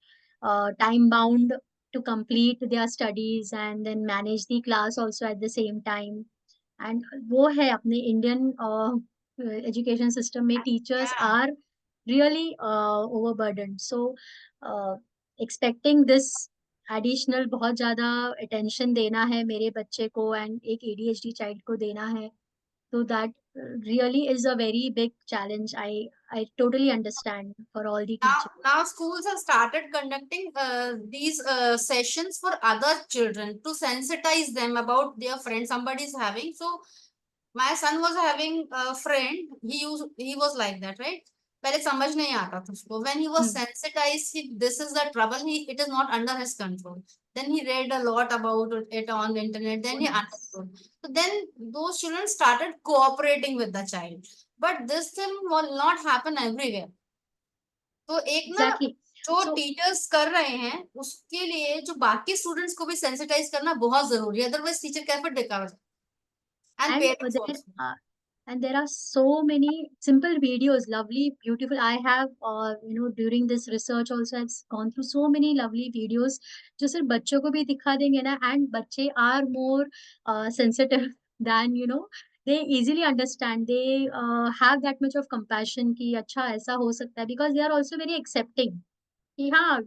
time bound to complete their studies and then manage the class also at the same time. And वो है अपने इंडियन एजुकेशन सिस्टम में teachers Yeah. Are really overburden. So expecting this additional बहुत ज्यादा attention देना है मेरे बच्चे को एंड एक एडीएचडी चाइल्ड को देना है, तो that really is a very big challenge. I totally understand for all the Now, teachers. now schools have started conducting these sessions for other children to sensitize them about their friend somebody is having. So my son was having a friend. He was like that, right? पहले समझ नहीं आता था उसको. When he was Hmm. sensitized, this is the trouble. It is not under his control. Then he read a lot about it on the internet. Then Oh, he nice. understood. So then those children started cooperating with the child. But this thing will not happen everywhere. तो एक ना Exactly. जो So teachers कर रहे हैं उसके लिए जो बाकी स्टूडेंट्स को भी सेंसिटाइज करना बहुत जरूरी है, अदरवाइज टीचर कैसे discover and and parents there also. and there are so many simple videos, lovely, beautiful. I have during this research also I've gone through so many lovely videos जो सिर्फ बच्चों को भी दिखा देंगे ना, and बच्चे are more sensitive than they easily understand. They have that much of compassion कि अच्छा ऐसा हो सकता है, because they are also very accepting कि हाँ,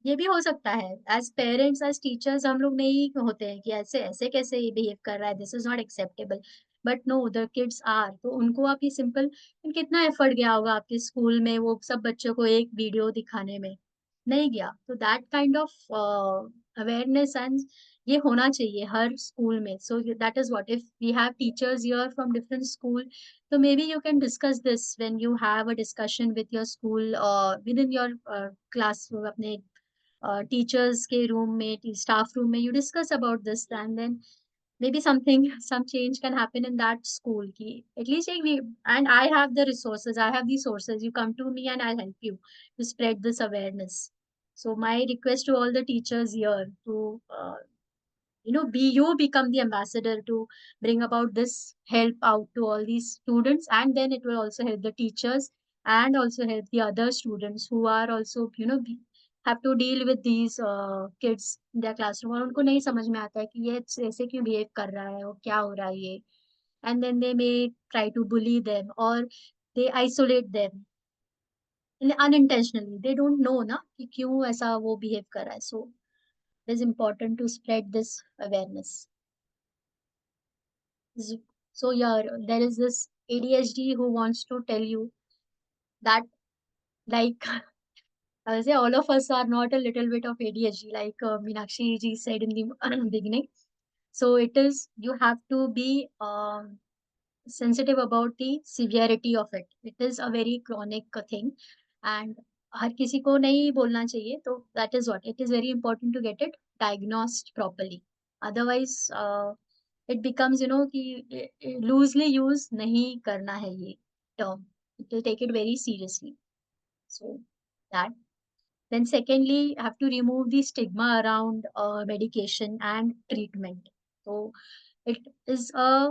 ये भी हो सकता है. एज पेरेंट्स, एज टीचर्स हम लोग नहीं होते हैं कि ऐसे ऐसे कैसे ये बिहेव कर रहा है, this is not acceptable. But no, the kids are. तो उनको आप ये सिंपल, कितना एफर्ट गया होगा आपके स्कूल में वो सब बच्चों को एक वीडियो दिखाने में? नहीं गया. तो that kind of awareness and ये होना चाहिए हर स्कूल में. So that is what, if we have teachers here from different school, so maybe you can discuss this when you have a discussion with your school or within your class, अपने teachers के room में, staff room में, you discuss about this, and then maybe something, some change can happen in that school. कि at least we, and I have the resources, I have the sources. You come to me and I'll help you to spread this awareness. So my request to all the teachers here to you become the ambassador to bring about this help out to all these students, and then it will also help the teachers and also help the other students who are also have to deal with these kids in their classroom, और उनको नहीं समझ में आता है कि ये ऐसे क्यों behave कर रहा है और क्या हो रहा है ये, and then they may try to bully them or they isolate them unintentionally. They don't know ना कि क्यों ऐसा वो behave कर रहा है. So it is important to spread this awareness. So yeah, there is this ADHD who wants to tell you that, like, I would say all of us are not a little bit of ADHD, like Meenakshi ji said in the beginning. So it is, you have to be sensitive about the severity of it. It is a very chronic thing, and हर किसी को नहीं बोलना चाहिए. तो that is what it is very important to get it diagnosed properly. Otherwise, it becomes, you know, कि loosely use नहीं करना है ये term. It will take it very seriously. So that. Then secondly, have to remove the stigma around medication and treatment. So it is uh,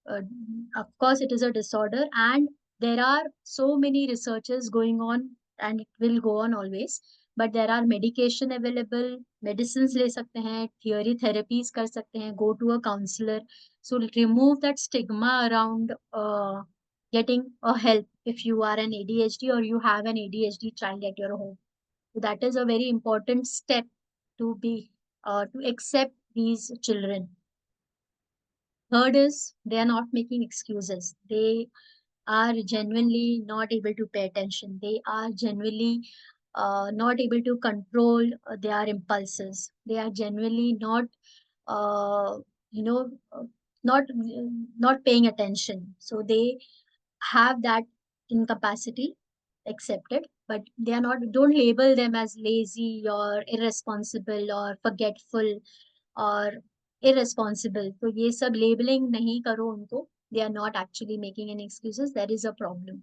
of course, it is a disorder, and there are so many researches going on, and it will go on always. But there are medication available, medicines ले सकते हैं, theory therapies कर सकते हैं, go to a counselor. So remove that stigma around getting a help if you are an ADHD or you have an ADHD child at your home. So that is a very important step to be to accept these children. Third is they are not making excuses. They are genuinely not able to pay attention. They are genuinely not able to control their impulses. They are genuinely not, uh, you know, not paying attention. So they have that incapacity accepted, but they are not, don't label them as lazy or irresponsible or forgetful or irresponsible. So ये सब labeling नहीं करो उनको. They are not actually making any excuses. There is a problem.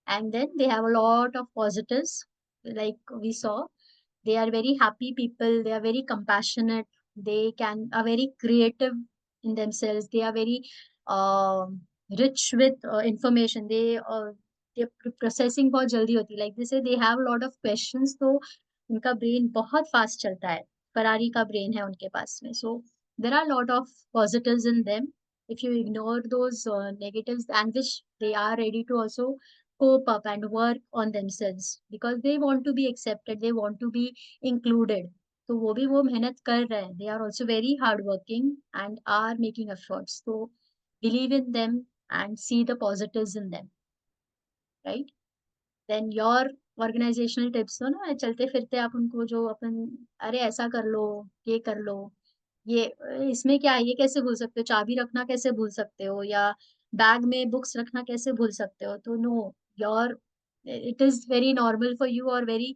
And then they have a lot of positives, like we saw. They are very happy people. They are very compassionate. They can are very creative in themselves. They are very rich with information. They processing बहुत जल्दी होती है. Like they say, they have a lot of questions. तो उनका brain बहुत fast चलता है. Ferrari का brain है उनके पास में. So there are a lot of positives in them. If you ignore those negatives, and which they are ready to also cope up and work on themselves, because they want to be accepted, they want to be included. तो वो भी वो मेहनत कर रहे हैं. They are also very hardworking and are making efforts. So believe in them and see the positives in them, right? Then your organizational tips हो ना, चलते फिरते आप उनको जो अपन, अरे ऐसा कर लो, ये कर लो, ये इसमें क्या है, ये कैसे भूल सकते हो, चाबी रखना कैसे भूल सकते हो, या बैग में बुक्स रखना कैसे भूल सकते हो. तो no, your, it is very normal for you और very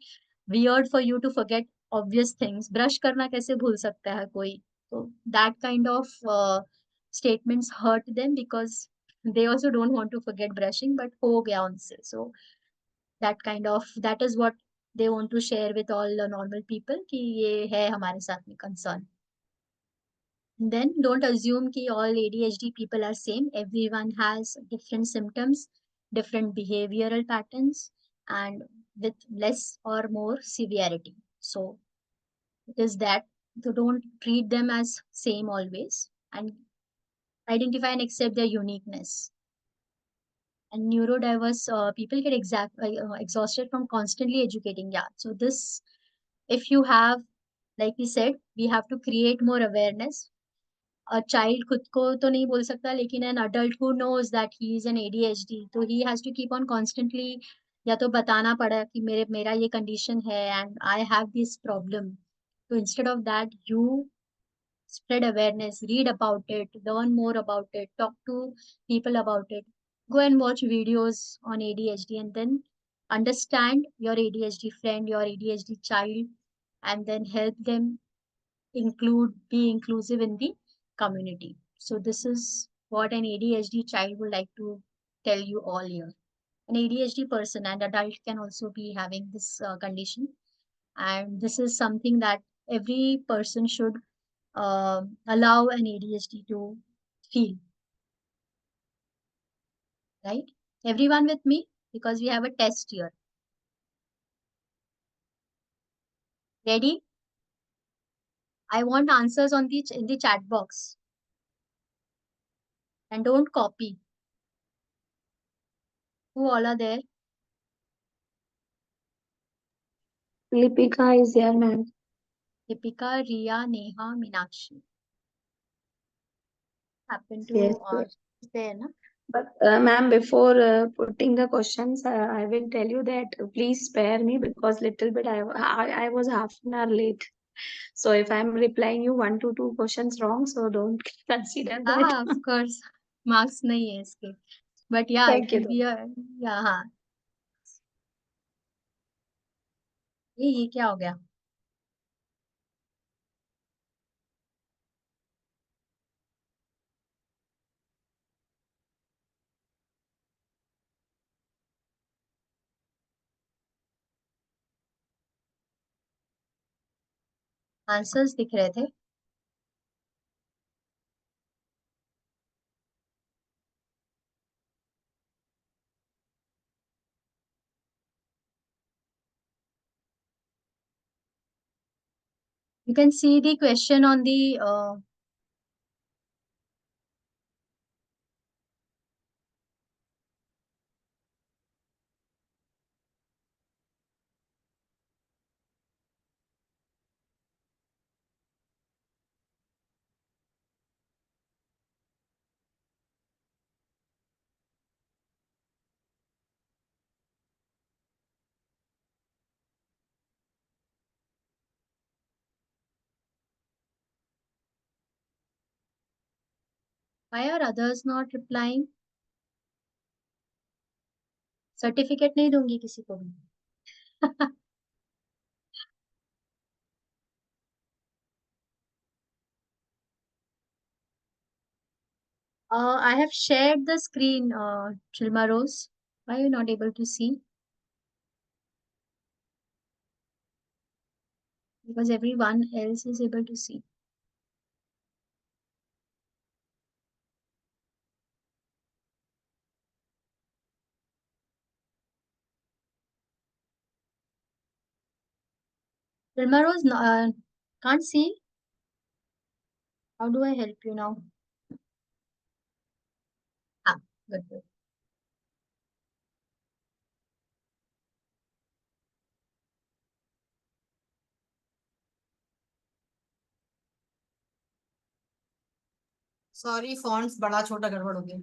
weird for you to forget obvious things. Brush करना कैसे भूल सकता है कोई. तो that kind of statements hurt them, because they also don't want to forget brushing, but हो गया उनसे. So that kind of, that is what they want to share with all the normal people कि ये है हमारे साथ में concern. Then don't assume कि all ADHD people are same. Everyone has different symptoms, different behavioral patterns, and with less or more severity. So it is that, so don't treat them as same always, and identify and accept their uniqueness. And neurodiverse people get exhausted from constantly educating. Yeah, so this, if you have, like we said, we have to create more awareness. A child खुद को तो नहीं बोल सकता, लेकिन an adult who knows that he is an ADHD, तो he has to keep on constantly, या तो बताना पड़ा कि मेरा ये condition है and I have this problem. So instead of that, you spread awareness, read about it, learn more about it, talk to people about it, go and watch videos on ADHD, and then understand your ADHD friend, your ADHD child, and then help them be inclusive in the community. So this is what an ADHD child would like to tell you all here. An ADHD person and adult can also be having this condition, and this is something that every person should allow an ADHD to feel, right? Everyone with me? Because we have a test here. Ready? I want answers on the in the chat box. And don't copy. Who all are there? Lipika is there, ma'am. Deepika, Riya, Neha, Meenakshi. Happen to Yes, yes. there, na? But ma'am, before putting the questions, I will tell you that please spare me because little bit I was half an hour late. So if I'm replying you one to two questions wrong, so don't consider that. हाँ, of course. Marks नहीं है इसके. But yeah, it Thank you. will be a yeah, हाँ. ये क्या हो गया? Answers दिख रहे थे. You can see the question on the why are others not replying? Certificate नहीं दूंगी किसी को भी. I have shared the screen, Chilma Rose. Why are you not able to see? Because everyone else is able to see. Chilma Rose can't see. How do I help you now? Ah, good, good. Sorry fonts बड़ा छोटा गड़बड़ हो गया.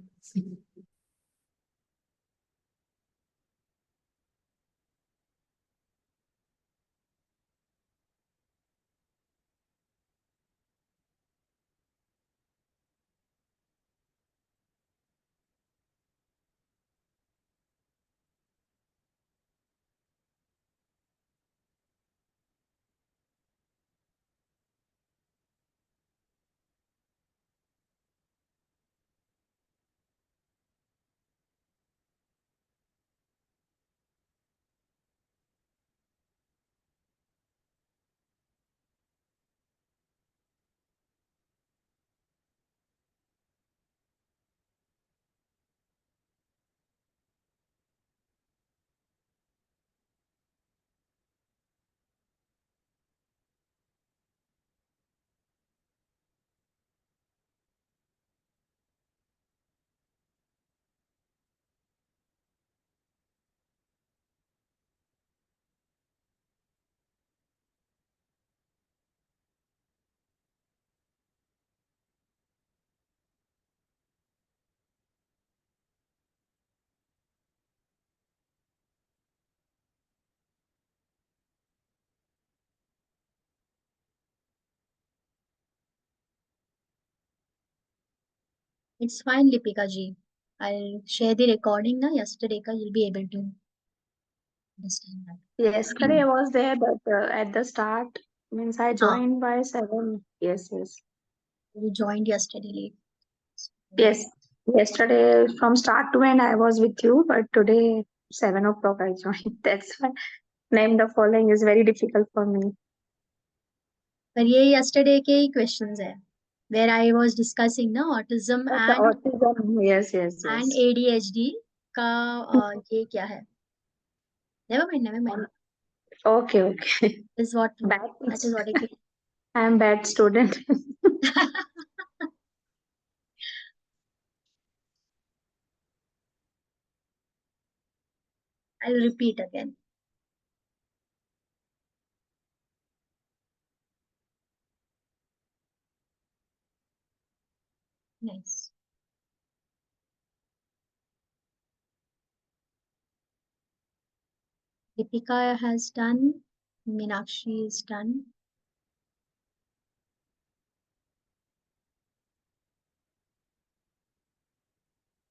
It's fine, Lipika ji. I'll share the recording na yesterday ka. You'll be able to understand that. Yesterday I was there, but at the start means I Ah, joined by 7. Yes, yes. you joined yesterday late. Yes. Yesterday from start to end I was with you, but today 7 o'clock I joined. That's why name the following is very difficult for me. पर ये yesterday के ही questions है. Where I was discussing na autism अच्छा, autism. Yes, yes, and yes. ADHD का ये क्या है? Never mind, never mind. Okay, okay. Is what Bad. that is what I think. I am bad student. I'll repeat again. Nice. Deepika has done. Meenakshi is done.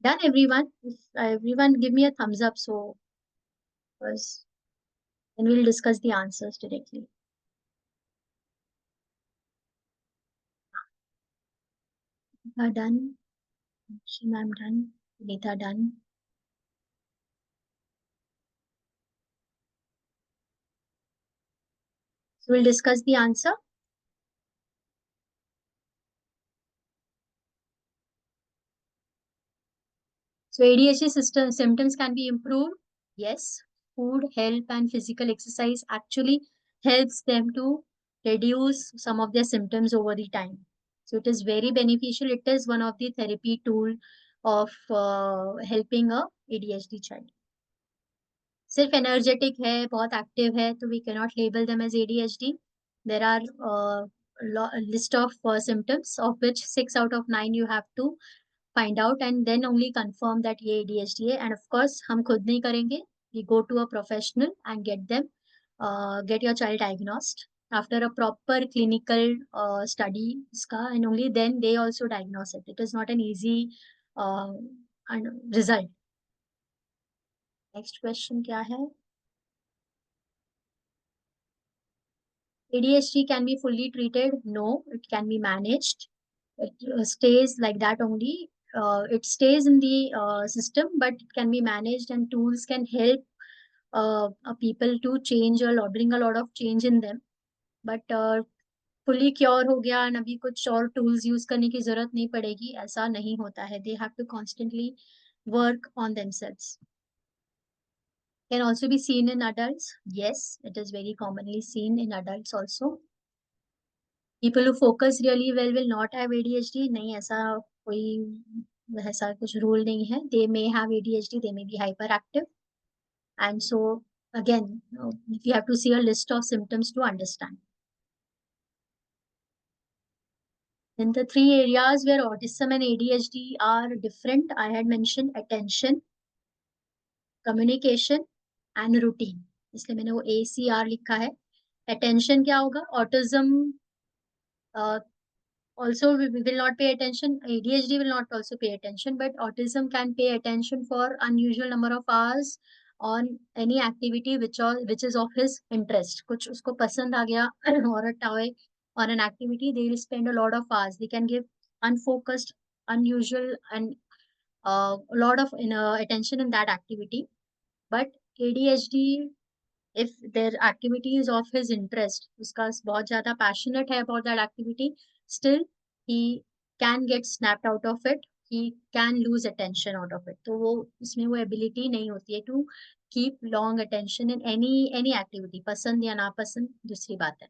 Done, everyone. If everyone give me a thumbs up, so because then we'll discuss the answers directly. Deepika done. Meenakshi ma'am done. Nita done. So we'll discuss the answer. So ADHD system symptoms can be improved. Yes, food, help, and physical exercise actually helps them to reduce some of their symptoms over the time. So it is very beneficial. It is one of the therapy tool of helping a ADHD child. सिर्फ energetic है, बहुत active है, तो we cannot label them as ADHD. There are a list of symptoms of which 6 out of 9 you have to find out and then only confirm that ये ADHD है. And of course हम खुद नहीं करेंगे. We go to a professional and get your child diagnosed after a proper clinical study इसका, and only then they also diagnose it. It is not an easy uh, result. Next question क्या है? ADHD can be fully treated? No, it can be managed. It stays like that only. It stays in the system, but it can be managed, and tools can help people to change a lot, bring a lot of change in them. But fully cure हो गया and अभी कुछ और tools use करने की जरूरत नहीं पड़ेगी, ऐसा नहीं होता है. They have to constantly work on themselves. Can also be seen in adults. Yes, it is very commonly seen in adults also. People who focus really well will not have ADHD. नहीं, ऐसा कुछ rule नहीं है. They may have ADHD, they may be hyperactive. And so again, you have to see a list of symptoms to understand. In the 3 areas where autism and ADHD are different, I had mentioned attention, communication and routine. इसलिए मैंने वो ACR लिखा है. Attention क्या होगा? Autism also we will not pay attention. ADHD will not also pay attention, but autism can pay attention for unusual number of hours on any activity which is of his interest. कुछ उसको पसंद आ गया or a toy or an activity, they will spend a lot of hours. They can give unfocused, unusual and a lot of attention in that activity. But ADHD, if their activity is of his interest, उसका बहुत ज़्यादा passionate है about that activity, still he can get snapped out of it, he can lose attention out of it. तो वो उसमें वो ability नहीं होती है to keep long attention in any activity. पसंद या नापसंद दूसरी बात है.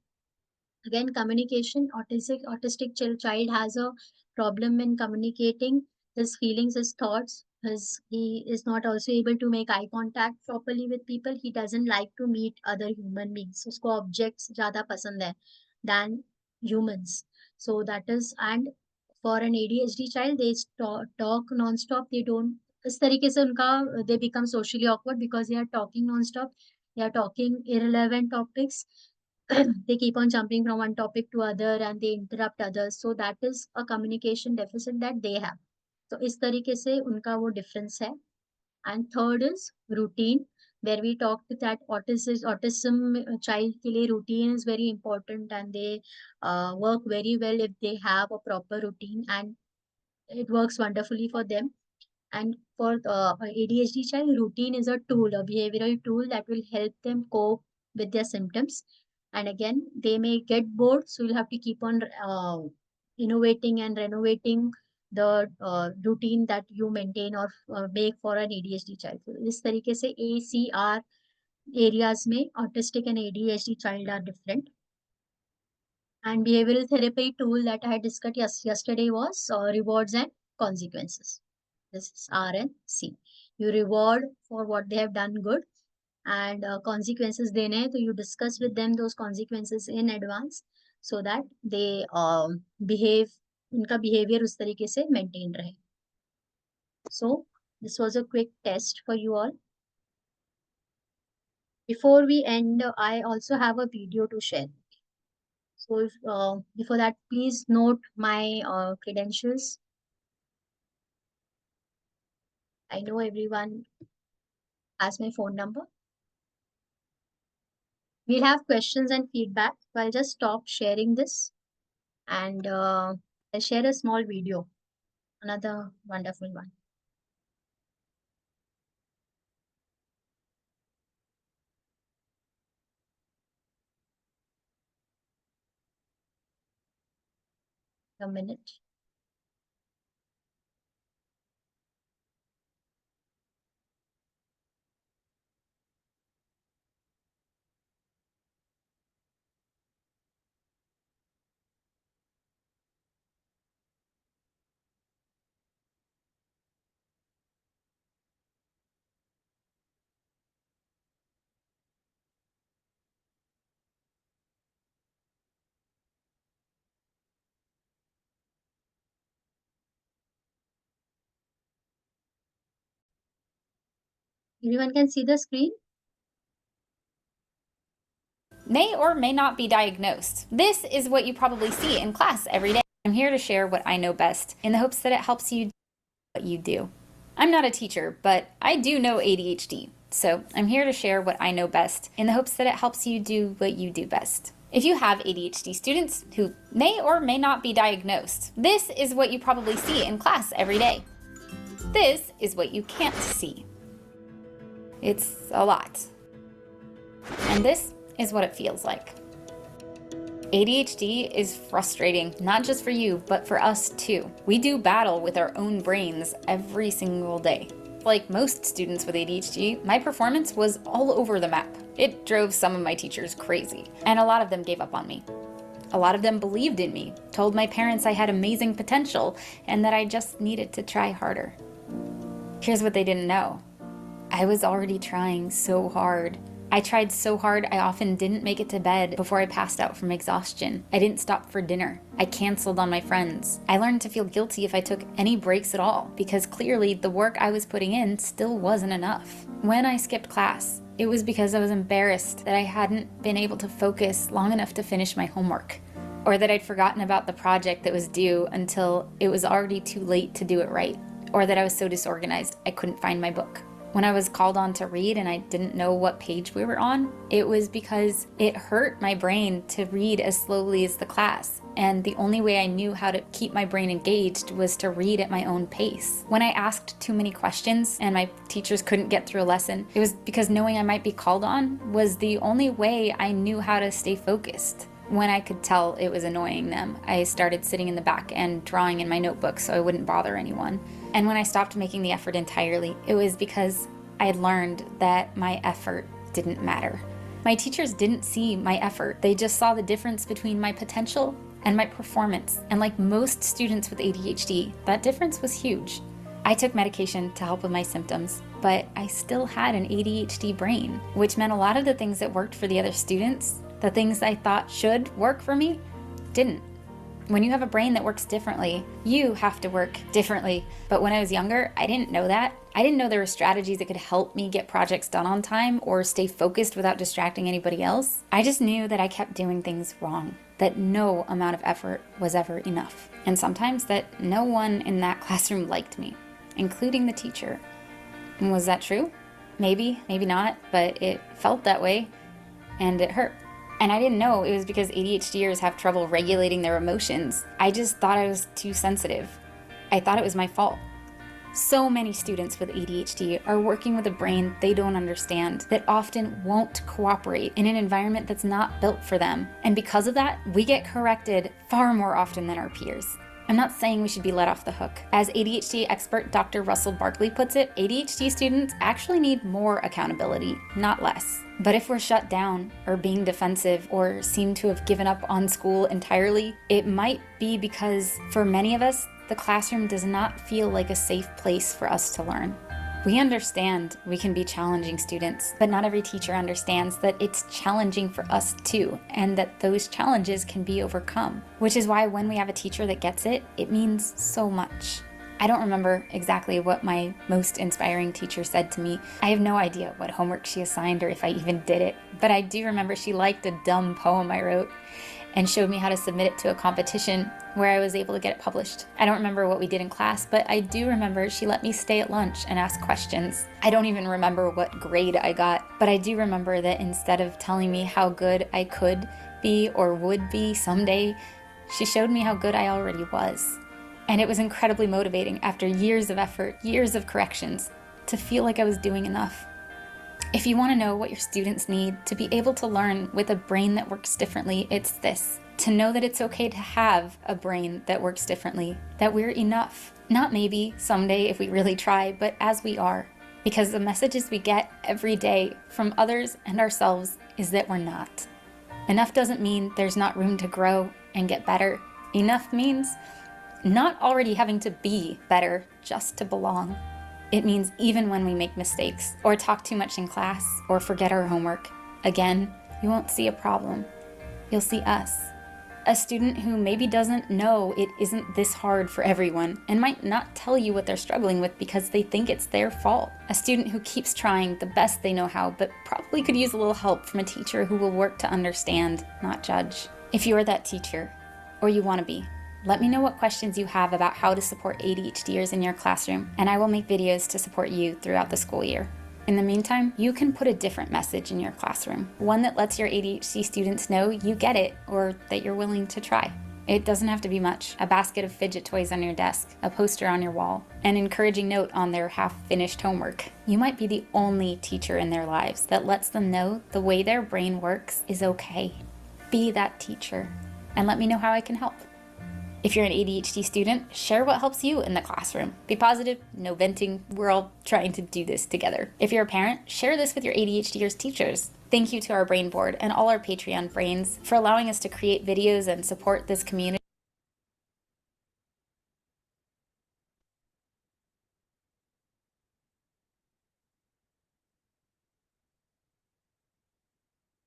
Again, communication. Autistic child has a problem in communicating his feelings, his thoughts. He is not also able to make eye contact properly with people. He doesn't like to meet other human beings. उसको objects ज़्यादा पसंद है than humans. So that is, and for an ADHD child, they talk non-stop. They don't. इस तरीके से उनका they become socially awkward because they are talking non-stop. They are talking irrelevant topics. They keep on jumping from one topic to other and they interrupt others. So that is a communication deficit that they have. So इस तरीके से उनका वो difference है. And third is routine, where we talked that autism child के लिए routine is very important, and they work very well if they have a proper routine, and it works wonderfully for them. And for the ADHD child, routine is a tool, a behavioral tool that will help them cope with their symptoms. And again, they may get bored, so you'll have to keep on innovating and renovating the routine that you maintain or make for an ADHD child. So इस तरीके से ACR areas में autistic and ADHD child are different. And behavioral therapy tool that I had discussed yesterday was rewards and consequences. This is R and C. You reward for what they have done good, and consequences देने हैं, तो you discuss with them those consequences in advance so that they behave, उनका behavior उस तरीके से maintain रहे. So this was a quick test for you all. Before we end, I also have a video to share. So if, before that, please note my credentials. I know everyone has my phone number. We'll have questions and feedback. So I'll just stop sharing this and I'll share a small video. Another wonderful one. A minute. Everyone can see the screen? May or may not be diagnosed. This is what you probably see in class every day. I'm here to share what I know best in the hopes that it helps you do what you do. I'm not a teacher, but I do know ADHD. So I'm here to share what I know best in the hopes that it helps you do what you do best. If you have ADHD students who may or may not be diagnosed, this is what you probably see in class every day. This is what you can't see. It's a lot. And this is what it feels like. ADHD is frustrating, not just for you, but for us too. We do battle with our own brains every single day. Like most students with ADHD, my performance was all over the map. It drove some of my teachers crazy, and a lot of them gave up on me. A lot of them believed in me, told my parents I had amazing potential, and that I just needed to try harder. Here's what they didn't know. I was already trying so hard. I tried so hard I often didn't make it to bed before I passed out from exhaustion. I didn't stop for dinner. I canceled on my friends. I learned to feel guilty if I took any breaks at all, because clearly the work I was putting in still wasn't enough. When I skipped class, it was because I was embarrassed that I hadn't been able to focus long enough to finish my homework, or that I'd forgotten about the project that was due until it was already too late to do it right, or that I was so disorganized I couldn't find my book. When I was called on to read and I didn't know what page we were on, it was because it hurt my brain to read as slowly as the class. And the only way I knew how to keep my brain engaged was to read at my own pace. When I asked too many questions and my teachers couldn't get through a lesson, it was because knowing I might be called on was the only way I knew how to stay focused. When I could tell it was annoying them, I started sitting in the back and drawing in my notebook so I wouldn't bother anyone. And when I stopped making the effort entirely, it was because I had learned that my effort didn't matter. My teachers didn't see my effort. They just saw the difference between my potential and my performance. And like most students with ADHD, that difference was huge. I took medication to help with my symptoms, but I still had an ADHD brain, which meant a lot of the things that worked for the other students, the things I thought should work for me, didn't. When you have a brain that works differently, you have to work differently. But when I was younger, I didn't know that. I didn't know there were strategies that could help me get projects done on time or stay focused without distracting anybody else. I just knew that I kept doing things wrong, that no amount of effort was ever enough. And sometimes that no one in that classroom liked me, including the teacher. And was that true? Maybe, maybe not, but it felt that way, and it hurt. And I didn't know it was because ADHDers have trouble regulating their emotions. I just thought I was too sensitive. I thought it was my fault. So many students with ADHD are working with a brain they don't understand, that often won't cooperate in an environment that's not built for them. And because of that, we get corrected far more often than our peers. I'm not saying we should be let off the hook. As ADHD expert Dr. Russell Barkley puts it, ADHD students actually need more accountability, not less. But if we're shut down, or being defensive, or seem to have given up on school entirely, it might be because, for many of us, the classroom does not feel like a safe place for us to learn. We understand we can be challenging students, but not every teacher understands that it's challenging for us too, and that those challenges can be overcome. Which is why when we have a teacher that gets it, it means so much. I don't remember exactly what my most inspiring teacher said to me. I have no idea what homework she assigned or if I even did it, but I do remember she liked a dumb poem I wrote and showed me how to submit it to a competition where I was able to get it published. I don't remember what we did in class, but I do remember she let me stay at lunch and ask questions. I don't even remember what grade I got, but I do remember that instead of telling me how good I could be or would be someday, she showed me how good I already was. And it was incredibly motivating after years of effort, years of corrections, to feel like I was doing enough. If you want to know what your students need to be able to learn with a brain that works differently, it's this: to know that it's okay to have a brain that works differently, that we're enough. Not maybe someday if we really try, but as we are. Because the messages we get every day from others and ourselves is that we're not. Enough doesn't mean there's not room to grow and get better. Enough means not already having to be better just to belong. It means even when we make mistakes, or talk too much in class, or forget our homework, again, you won't see a problem. You'll see us. A student who maybe doesn't know it isn't this hard for everyone and might not tell you what they're struggling with because they think it's their fault. A student who keeps trying the best they know how, but probably could use a little help from a teacher who will work to understand, not judge. If you are that teacher, or you want to be, let me know what questions you have about how to support ADHDers in your classroom, and I will make videos to support you throughout the school year. In the meantime, you can put a different message in your classroom, one that lets your ADHD students know you get it or that you're willing to try. It doesn't have to be much: a basket of fidget toys on your desk, a poster on your wall, an encouraging note on their half-finished homework. You might be the only teacher in their lives that lets them know the way their brain works is okay. Be that teacher, and let me know how I can help. If you're an ADHD student, share what helps you in the classroom. Be positive, no venting, we're all trying to do this together. If you're a parent, share this with your ADHDers teachers. Thank you to our Brain Board and all our Patreon brains for allowing us to create videos and support this community.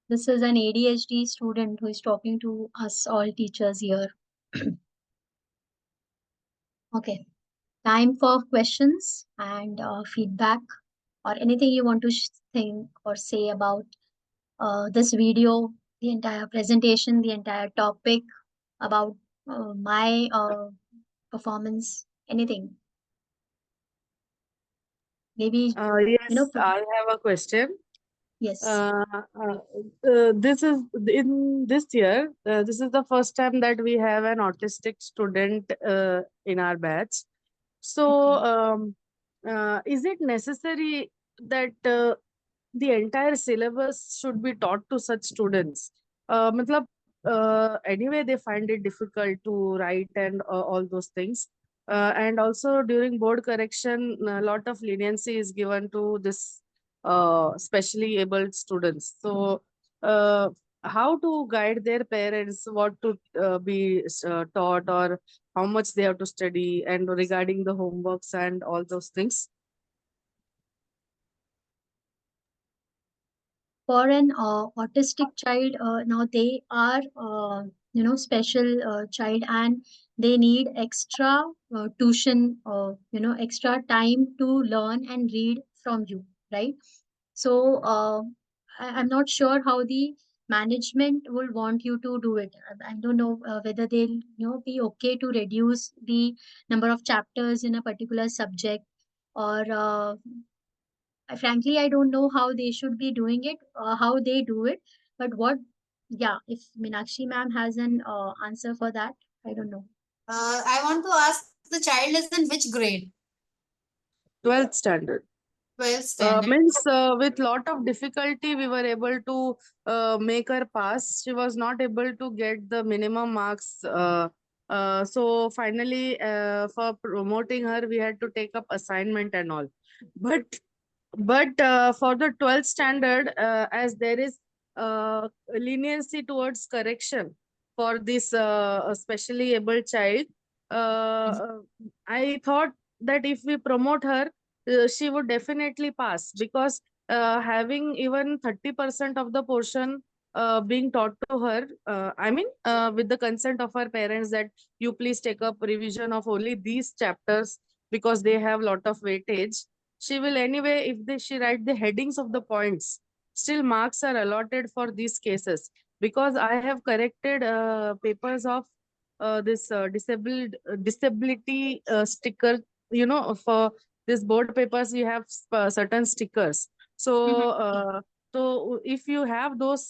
This is an ADHD student who is talking to us all teachers here. Okay, time for questions and feedback, or anything you want to think or say about this video, the entire presentation, the entire topic, about my performance, anything. Maybe, Yes, I have a question. yes. This is in this year. This is the first time that we have an autistic student in our batch. So, is it necessary that the entire syllabus should be taught to such students? Matlab, anyway, they find it difficult to write and all those things. And also during board correction, a lot of leniency is given to this specially abled students. So, how to guide their parents, what to be taught, or how much they have to study, and regarding the homeworks and all those things? For an autistic child, now they are special child, and they need extra tuition, extra time to learn and read from you, right? So I'm not sure how the management will want you to do it. I don't know whether they'll be okay to reduce the number of chapters in a particular subject, or frankly, I don't know how they should be doing it, how they do it. But what, yeah, if Meenakshi ma'am has an answer for that, I don't know. I want to ask, the child is in which grade? 12th standard. 12th standard. Means with lot of difficulty we were able to make her pass. She was not able to get the minimum marks So finally, for promoting her, we had to take up assignment and all. But for the 12th standard, as there is leniency towards correction for this specially able child, I thought that if we promote her, she would definitely pass, because having even 30% of the portion being taught to her, I mean, with the consent of her parents, that you please take up revision of only these chapters because they have lot of weightage. She will anyway, if she write the headings of the points, still marks are allotted for these cases, because I have corrected papers of this disability sticker, for this board papers you have certain stickers. So if you have those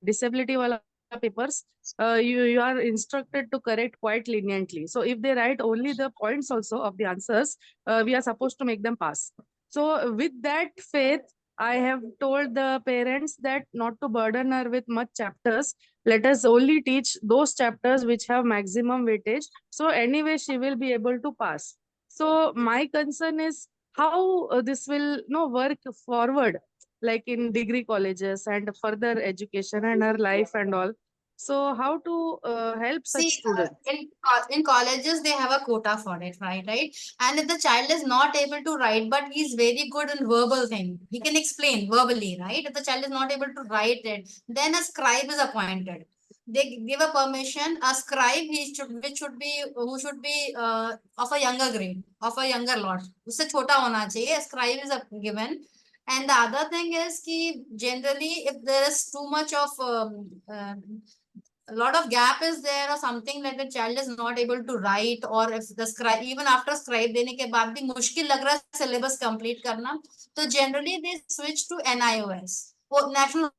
disability wala papers, you are instructed to correct quite leniently. So if they write only the points also of the answers, we are supposed to make them pass. So with that faith, I have told the parents that not to burden her with much chapters. Let us only teach those chapters which have maximum weightage. So anyway, she will be able to pass. So my concern is how this will work forward, like in degree colleges and further education and her life and all. So how to help such See, students? in colleges they have a quota for it, right? Right. And if the child is not able to write, but he's very good in verbal thing, he can explain verbally, right? If the child is not able to write it, then a scribe is appointed. They give a permission, a scribe, who should be of a younger grade, of a younger lot. उससे छोटा होना चाहिए. A scribe is given. And the other thing is कि generally if there is too much of a lot of gap is there or something, like the child is not able to write, or if the scribe, even after scribe देने के बाद भी मुश्किल लग रहा है syllabus complete करना, तो generally they switch to NIOS or National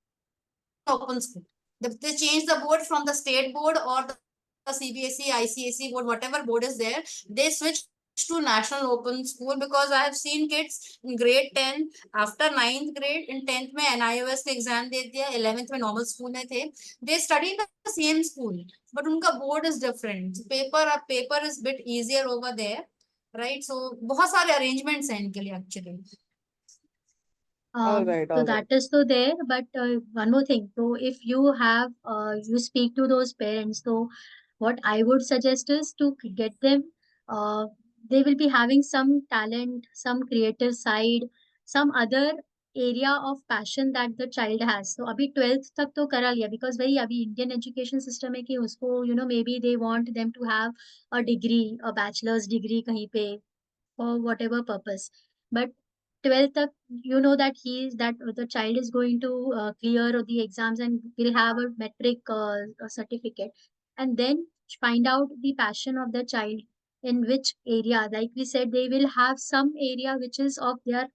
Open School. They change the board from the state board or the CBSE, ICSE board, whatever board is there, they switch to National Open School, because I have seen kids in grade 10, after 9th grade, in 10th में NIOS का exam दे दिया, 11th में normal school में थे. They study in the same school, but उनका board is different. Paper is bit easier over there, right? So बहुत सारे arrangements हैं इनके लिए actually. All right, So all right. that is so there, but one more thing. So if you have, you speak to those parents, so what I would suggest is to get them, uh, they will be having some talent, some creative side, some other area of passion that the child has. So अभी 12th तक तो करा लिया, because वही अभी Indian education system है कि उसको, maybe they want them to have a degree, a bachelor's degree कहीं पे, for whatever purpose. But 12th tak, that the child is going to clear the exams and will have a metric certificate, and then find out the passion of the child, in which area, like we said, they will have some area which is of their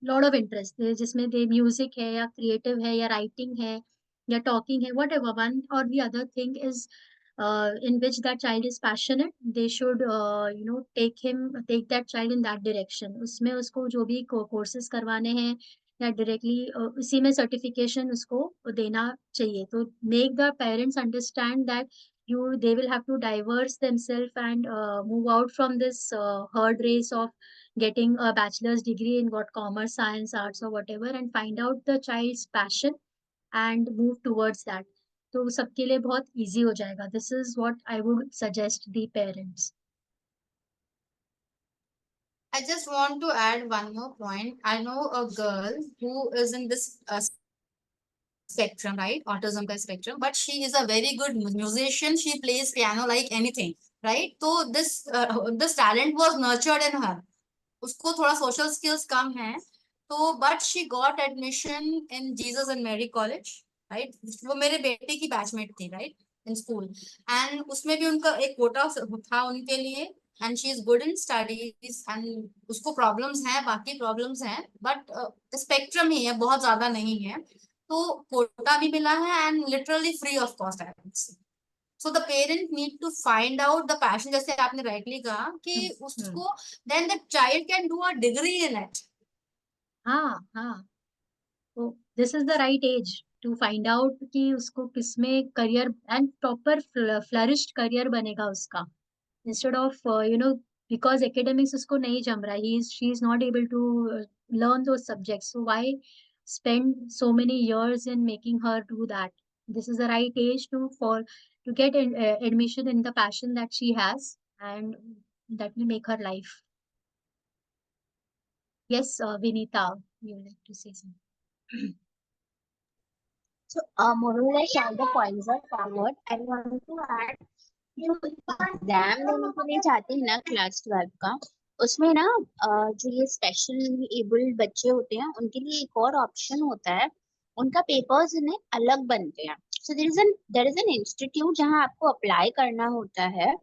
lot of interest, जिसमें दे music है या creative है या writing है या talking है, whatever one or the other thing is in which that child is passionate, they should take that child in that direction. उसमें उसको जो भी कोर्सेज करवाने हैं या डायरेक्टली उसी में सर्टिफिकेशन उसको देना चाहिए. तो make the parents understand that they will have to diverse themselves and move out from this herd race of getting a bachelor's degree in what commerce, science, arts or whatever, and find out the child's passion and move towards that. तो सबके लिए बहुत easy हो जाएगा. This is what I would suggest the parents. I just want to add one more point. I know a girl who is in this spectrum, right? Autism ka spectrum, but she is a very good musician. She plays piano like anything, right? So this talent was nurtured in her. उसको थोड़ा social skills कम है, तो but she got admission in Jesus and Mary College, right? वो मेरे बेटे की batchmate थी, right? In school, and उसमें भी उनका एक कोटा था उनके लिए, and she is good in studies, and उसको problems हैं, बाकी problems हैं, but spectrum ही है, बहुत ज्यादा नहीं है, तो कोटा भी मिला है and literally free of cost, I would say. So the parent need to find out the passion, जैसे आपने rightly कहा कि उसको, then the child can do a degree in it. हाँ हाँ, so this is the right age to find out कि उसको किसमें career and proper flourished career बनेगा उसका. Instead of because academics उसको नहीं जम रहा, she is not able to learn those subjects. So why spend so many years in making her do that? This is the right age to get admission in the passion that she has, and that will make her life. Yes, Vinita, you would like to say something. So, more or less all the points are covered. I want to add, जो exam देने के लिए जाते हैं ना class 12 का, उसमें ना जो ये स्पेशल एबल्ड बच्चे होते हैं उनके लिए एक और ऑप्शन होता है, उनका पेपर्स इन्हें अलग बनते हैं. So there is an institute जहां आपको अप्लाई करना होता है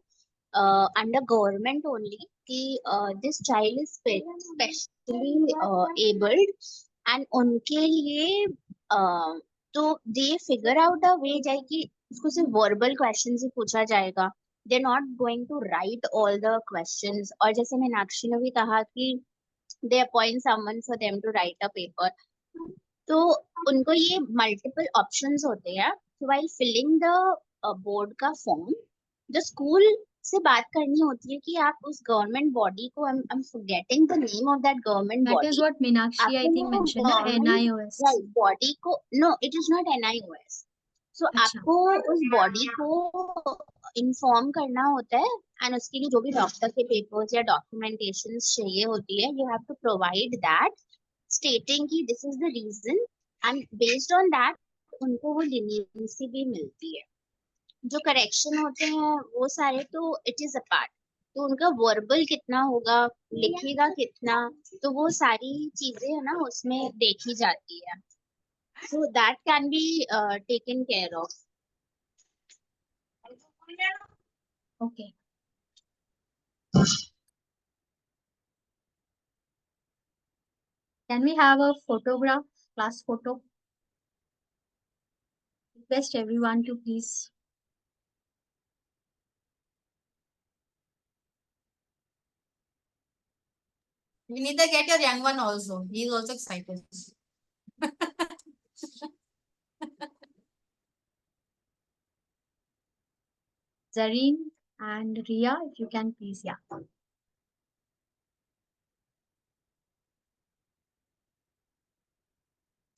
अंडर गवर्नमेंट ओनली कि this child is specially abled and उनके लिए तो दे फिगर आउट अ वे जाए कि उसको सिर्फ वर्बल क्वेश्चंस ही पूछा जाएगा. They not going to write all the questions. और जैसे मीनाक्षी ने भी कहा कि they appoint someone for them to write a paper, तो उनको ये मल्टीपल ऑप्शंस होते हैं. व्हाइल फिलिंग द बोर्ड का फॉर्म, द स्कूल से बात करनी होती है कि आप उस गवर्नमेंट बॉडी को, I am forgetting the name of that government That is body. what Meenakshi, I आपको think, वो mentioned, na? Government NIOS. Body को, no it is not NIOS. So अच्छा. आपको उस बॉडी को इन्फॉर्म करना होता है एंड उसके लिए जो भी डॉक्टर के पेपर्स या डॉक्यूमेंटेशन चाहिए होती है, you have to provide that stating कि this is the reason, and based on that उनको वो लीनियंसी भी मिलती है. जो करेक्शन होते हैं वो सारे तो इट इज अ पार्ट. तो उनका वर्बल कितना होगा, लिखेगा कितना, तो वो सारी चीजें है ना उसमें देखी जाती है. So that can be taken care of. Okay. Can we have a photograph, class photo? Request everyone to please. We need to get your young one also. He is also excited. Zareen and Ria, if you can please, yeah.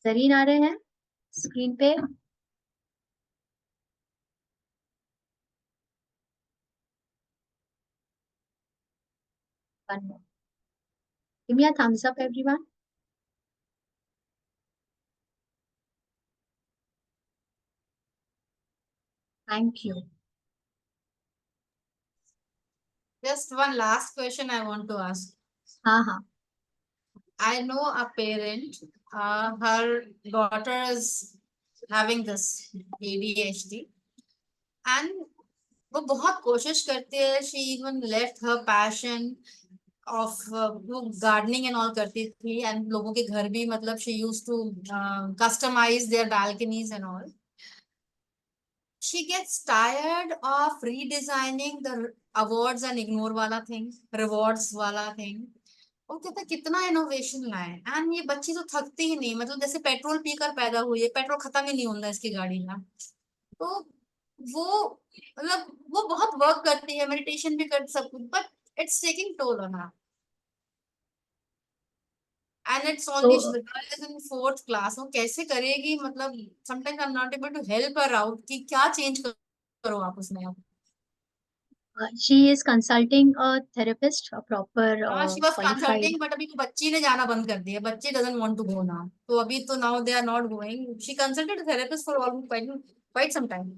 Zareen आ रहे हैं screen पे? One more. Give me a thumbs up, everyone. Thank you. Just one last question I want to ask. हाँ. I know a parent, her daughter is having this ADHD, and वो बहुत कोशिश करती है. She even left her passion of वो gardening and all करती थी, and लोगों के घर भी मतलब she used to customize their balconies and all. She gets tired of redesigning the awards and ignore वाला thing, rewards वाला thing. वो कहता कितना इनोवेशन लाए, एंड ये बच्ची तो थकती ही नहीं. मतलब जैसे पेट्रोल पीकर पैदा हुई है, पेट्रोल खत्म ही नहीं होता इसकी गाड़ी का. तो वो मतलब वो बहुत वर्क करती है, मेडिटेशन भी करती, सब कुछ, but it's taking toll on her. And it's only So, girl is in 4th class. वो कैसे करेगी? मतलब sometimes I am not able to help her out कि क्या चेंज करो आप उसमें. आप she is consulting a therapist, a proper हाँ, she was qualified. Consulting, but अभी तो बच्ची ने जाना बंद कर दिया. बच्ची doesn't want to go now, तो अभी तो now they are not going. She consulted therapist for almost quite some time.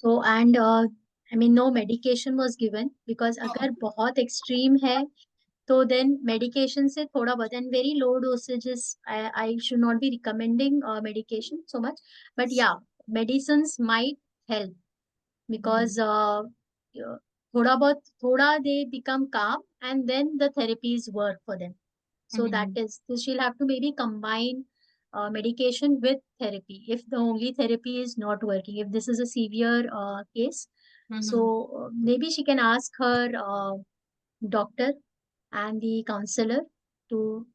So and I mean no medication was given because अगर बहुत extreme है तो then medication से थोड़ा बहुत, and very low dosages. I should not be recommending medication so much, but yeah, medicines might help because थोड़ा बहुत थोड़ा they become calm and then the therapies work for them. So that is, so she'll have to maybe combine medication with therapy if the only therapy is not working, if this is a severe case. So maybe she can ask her doctor and the counselor to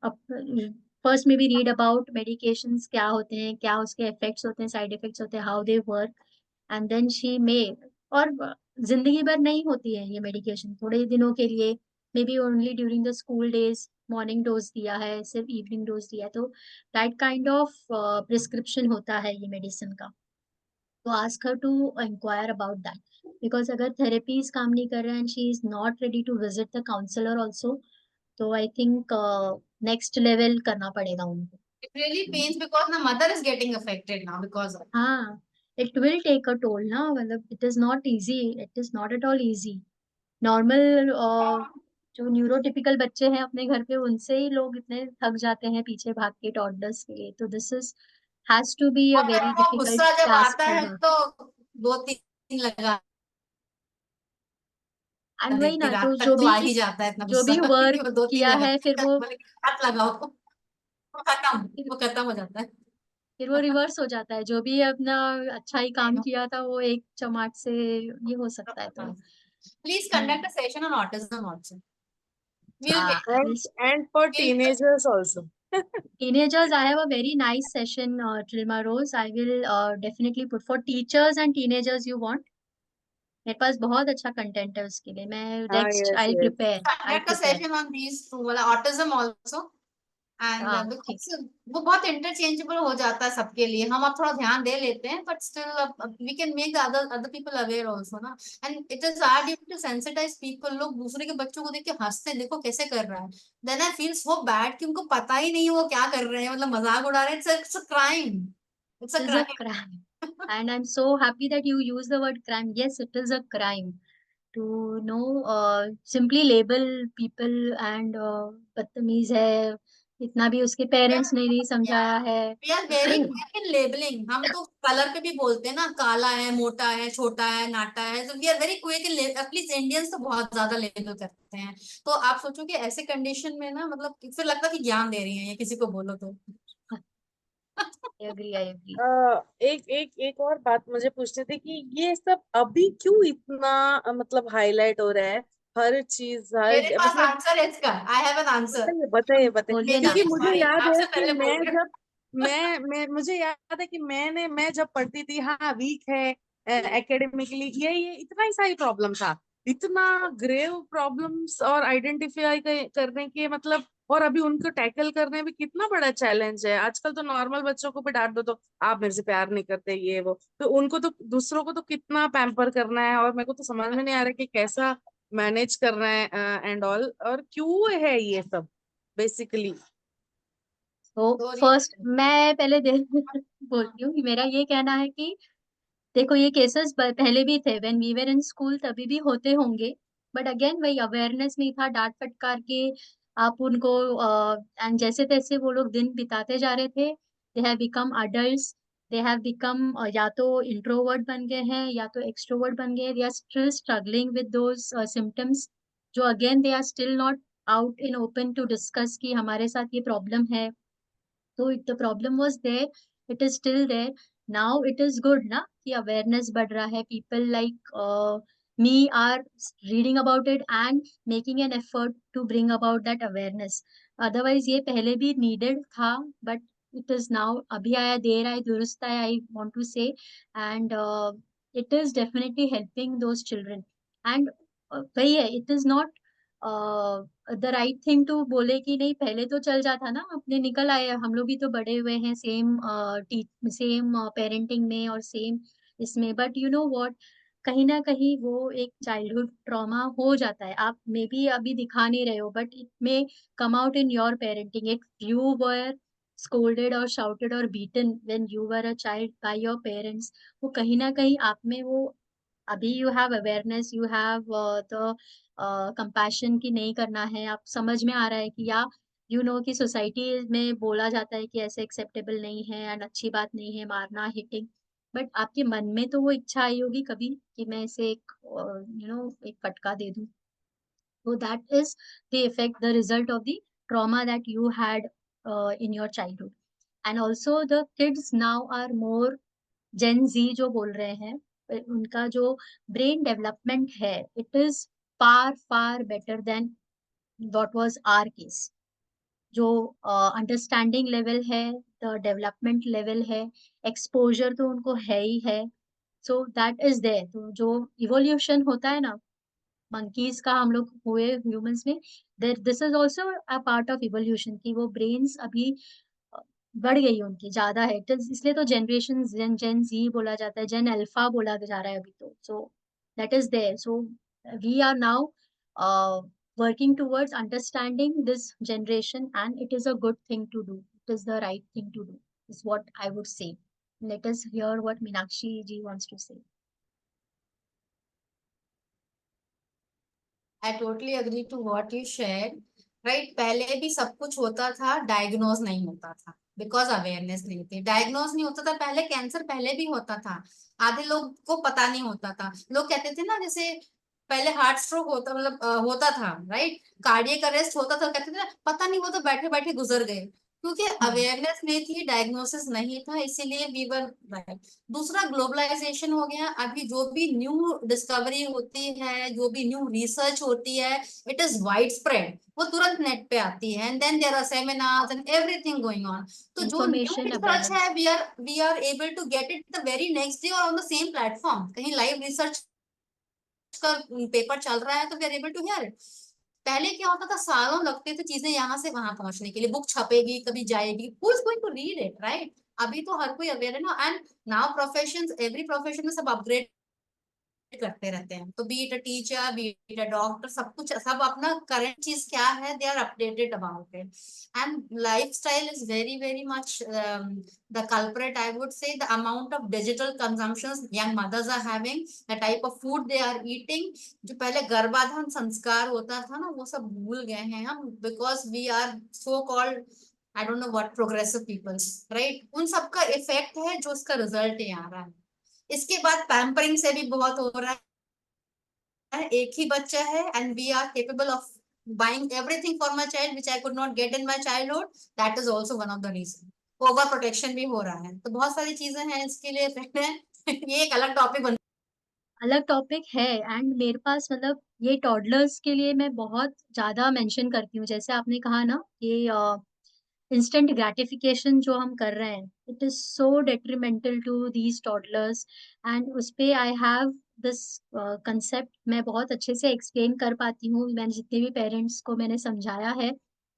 first में भी read about medications क्या होते हैं, क्या उसके effects होते हैं, side effects होते हैं, how they work, and then she may, और जिंदगी भर नहीं होती है ये मेडिकेशन, थोड़े ही दिनों के लिए, may be only during the school days morning dose दिया है, सिर्फ इवनिंग डोज दिया है, तो दैट काइंड ऑफ प्रिस्क्रिप्शन होता है ये मेडिसिन का। तो ask her to enquire about that, because अगर थेरेपीज काम नहीं कर रहे हैं and she is not ready to visit the counsellor also, तो आई थिंक नेक्स्ट लेवल करना पड़ेगा उनको। It really pains because the mother is getting affected now because of. हाँ, it will take a toll ना, मतलब it is not easy, it is not at all easy. Normal जो neurotypical बच्चे हैं अपने घर पे, उनसे ही लोग इतने थक जाते हैं पीछे भाग के टॉडलर्स के लिए, तो this is has to be a और वेरी जब वो डिफिकल्ट गुस्सा जब टास्क आता फॉर है हर। तो 2-3 लगा एंड वही देती, ना, तो रात तक तो आ ही जाता है इतना जो गुस्सा भी कि वर्क वो 2-3 किया लगा है फिर वो, बोले कि हाथ लगाओ, फिर वो खत्म हो जाता है। फिर वो रिवर्स हो जाता है, जो भी अपना अच्छा ही I काम know. किया था वो एक चमाट से ये हो सकता है, तो Please conduct a session on autism also. We'll हाँ, wait. I will. And for We'll, teenagers also. Teenagers, I have a very nice session, Trilma Rose. I will definitely put for teachers and teenagers you want. मेरे पास बहुत अच्छा content है उसके लिए, मैं Ah, next yes, I yes. Prepare, I conduct a prepare. session on these two, मतलब autism also. And हाँ ठीक। बिकॉज वो बहुत इंटरचेंजेबल हो जाता है सबके लिए, हम अब थोड़ा ध्यान दे लेते हैं but still we can make other people aware also ना, and it is our duty to sensitize people. लोग दूसरे के बच्चों को देख के हंसते हैं, देखो कैसे कर रहा है, then I feel so bad कि उनको पता ही नहीं है वो क्या कर रहे हैं, मतलब मजाक उड़ा रहे हैं, it's a crime, it's a It is a crime. crime, and I'm so happy that you use the word crime. Yes, it is a crime to know simply label people and बदतमीज है, इतना भी उसके parents ने नहीं समझाया है। We are very quick in labelling, हम तो कलर पे भी बोलते हैं ना, काला है, मोटा है, छोटा है, नाटा है, तो we are very quick in, at least Indians तो बहुत ज्यादा लेबल करते हैं। तो आप सोचो कि ऐसे कंडीशन में ना, मतलब फिर लगता है कि ज्ञान दे रही है ये किसी को बोलो तो। I agree, I agree. एक एक एक और बात मुझे पूछनी थी कि ये सब अभी क्यों इतना मतलब हाईलाइट हो रहा है, हर चीज, हर मेरे पास मतलब आंसर है इसका, आई हैव एन आंसर। बताइए बताइए बताइए। बोलिए ना। क्योंकि मुझे सॉरी, याद है आपसे कि पहले बोल रही हूँ। मैं मुझे याद है कि मैं जब पढ़ती थी, हाँ वीक है एकेडमिकली, ये इतना ही सा ही प्रॉब्लम था, इतना ग्रेव प्रॉब्लम्स और आइडेंटिफाई करने के मतलब, और अभी उनको टैकल करने में कितना बड़ा चैलेंज है। आजकल तो नॉर्मल बच्चों को भी डांट दो तो आप मेरे से प्यार नहीं करते, ये वो, तो उनको तो दूसरों को तो कितना पैम्पर करना है, और मेरे को तो समझ में नहीं आ रहा कि कैसा मैनेज करना है एंड ऑल, और क्यों है ये सब बेसिकली। तो सॉरी। फर्स्ट मैं पहले बोलती हूँ कि मेरा ये कहना है कि देखो ये केसेस पहले भी थे, when we were in school तभी भी होते होंगे, बट अगेन वही अवेयरनेस नहीं था, डांट फटकार के आप उनको एंड जैसे तैसे वो लोग दिन बिताते जा रहे थे, they have become adults, they have become या तो इंट्रोवर्ट बन गए हैं या तो एक्सट्रोवर्ट बन गए, they are still struggling with those symptoms, जो again they are still not out in open to discuss कि हमारे साथ ये प्रॉब्लम है। तो the problem was there, it is still there. Now it is good ना कि awareness बढ़ रहा है, people like me are reading about it and making an effort to bring about that awareness. Otherwise ये पहले भी needed था, but it is now अभी आया, देर आए दुरुस्त आया, I want to say, and it is definitely helping those children. And वही है, it is not the right thing to बोले कि नहीं पहले तो चल जाता ना, अपने निकल आए, हम लोग भी तो बड़े हुए हैं सेम सेम पेरेंटिंग में और सेम इसमें, बट यू नो व्हाट, कहीं ना कहीं वो एक चाइल्डहुड ट्रॉमा हो जाता है, आप मे बी अभी दिखा नहीं रहे हो but it may come out in your parenting, if you were scolded or shouted or beaten when you were a child by your parents, वो कहीं ना कहीं आप में वो, अभी you have awareness, you have the compassion की नहीं करना है, आप समझ में आ रहा है कि या यू नो कि सोसाइटी में बोला जाता है कि ऐसे एक्सेप्टेबल नहीं है एंड अच्छी बात नहीं है मारना, हिटिंग, बट आपके मन में तो वो इच्छा आई होगी कभी कि मैं इसे एक एक फटका दे दूं, तो that is the effect, the result of the trauma that you had in your childhood. And also the kids now are more gen Z जो बोल रहे हैं, उनका जो ब्रेन डेवलपमेंट है, it is far far better than what was our case. जो understanding level है, the development level है, एक्सपोजर तो उनको है ही है। So that is there. तो जो इवोल्यूशन होता है ना, मंकीज का हम लोग हुए ह्यूमंस में, there this is also a part of evolution की वो ब्रेन्स अभी अ, बढ़ गई है उनकी, ज्यादा है। तो इसलिए तो जनरेशन जेन जेन जी बोला जाता है, जेन अल्फा बोला जा रहा है अभी तो। So that is there. So we are now working towards understanding this generation, and it is a good thing to do. It is the right thing to do, is what I would say. Let us hear what Meenakshi ji wants to say. I totally agree to what you share. Right, पहले भी सब कुछ होता था, diagnose नहीं होता था because awareness नहीं थी। डायग्नोज नहीं होता था पहले, कैंसर पहले भी होता था, आधे लोग को पता नहीं होता था। लोग कहते थे ना, जैसे पहले हार्ट स्ट्रोक होता, मतलब होता था, राइट, कार्डियक अरेस्ट होता था, कहते थे ना पता नहीं, वो तो बैठे बैठे गुजर गए, क्योंकि अवेयरनेस नहीं थी, डायग्नोसिस नहीं था, इसीलिए वी वर राइट। दूसरा, ग्लोबलाइजेशन हो गया। अभी जो भी न्यू डिस्कवरी होती है, जो भी न्यू रिसर्च होती है, इट इज वाइड स्प्रेड, वो तुरंत नेट पे आती है, and then there are seminars and everything going on. तो जो न्यू Information रिसर्च abundance. है, we are able to get it the very next day और ऑन द सेम प्लेटफॉर्म। कहीं लाइव रिसर्च का पेपर चल रहा है तो we are able to hear it. पहले क्या होता था, सालों लगते थे चीजें यहाँ से वहां पहुंचने के लिए, बुक छपेगी, कभी जाएगी, who is going to read it, right. अभी तो हर कोई अवेयर है ना, and now profession, every profession में सब अपग्रेड करते रहते हैं। तो be it a teacher, be it a doctor, सब कुछ, सब अपना करंट चीज क्या है, they are updated about it. And lifestyle is very very much the culprit, I would say. The amount of digital consumption young mothers are having, the type of food they are eating, जो पहले गर्भाधान संस्कार होता था ना, वो सब भूल गए हैं हम, because we are so called, I don't know what, progressive peoples, right. उन सब का इफेक्ट है, जो उसका रिजल्ट ये आ रहा है। इसके बाद पैम्परिंग से भी बहुत हो रहा है। एक ही बच्चा है and we are capable of buying everything for my child which I could not get in my childhood. That is also one of the reason. Over protection भी हो रहा है, तो बहुत सारी चीजें हैं इसके लिए इफेक्ट है। ये एक अलग टॉपिक बन। अलग टॉपिक है। एंड मेरे पास मतलब ये टॉडलर्स के लिए मैं बहुत ज्यादा मेंशन करती हूँ। जैसे आपने कहा ना, ये इंस्टेंट ग्रेटिफिकेशन जो हम कर रहे हैं, it is so detrimental to these toddlers. And उस पे आई हैव दिस कंसेप्ट, मैं बहुत अच्छे से एक्सप्लेन कर पाती हूँ, मैंने जितने भी पेरेंट्स को मैंने समझाया है।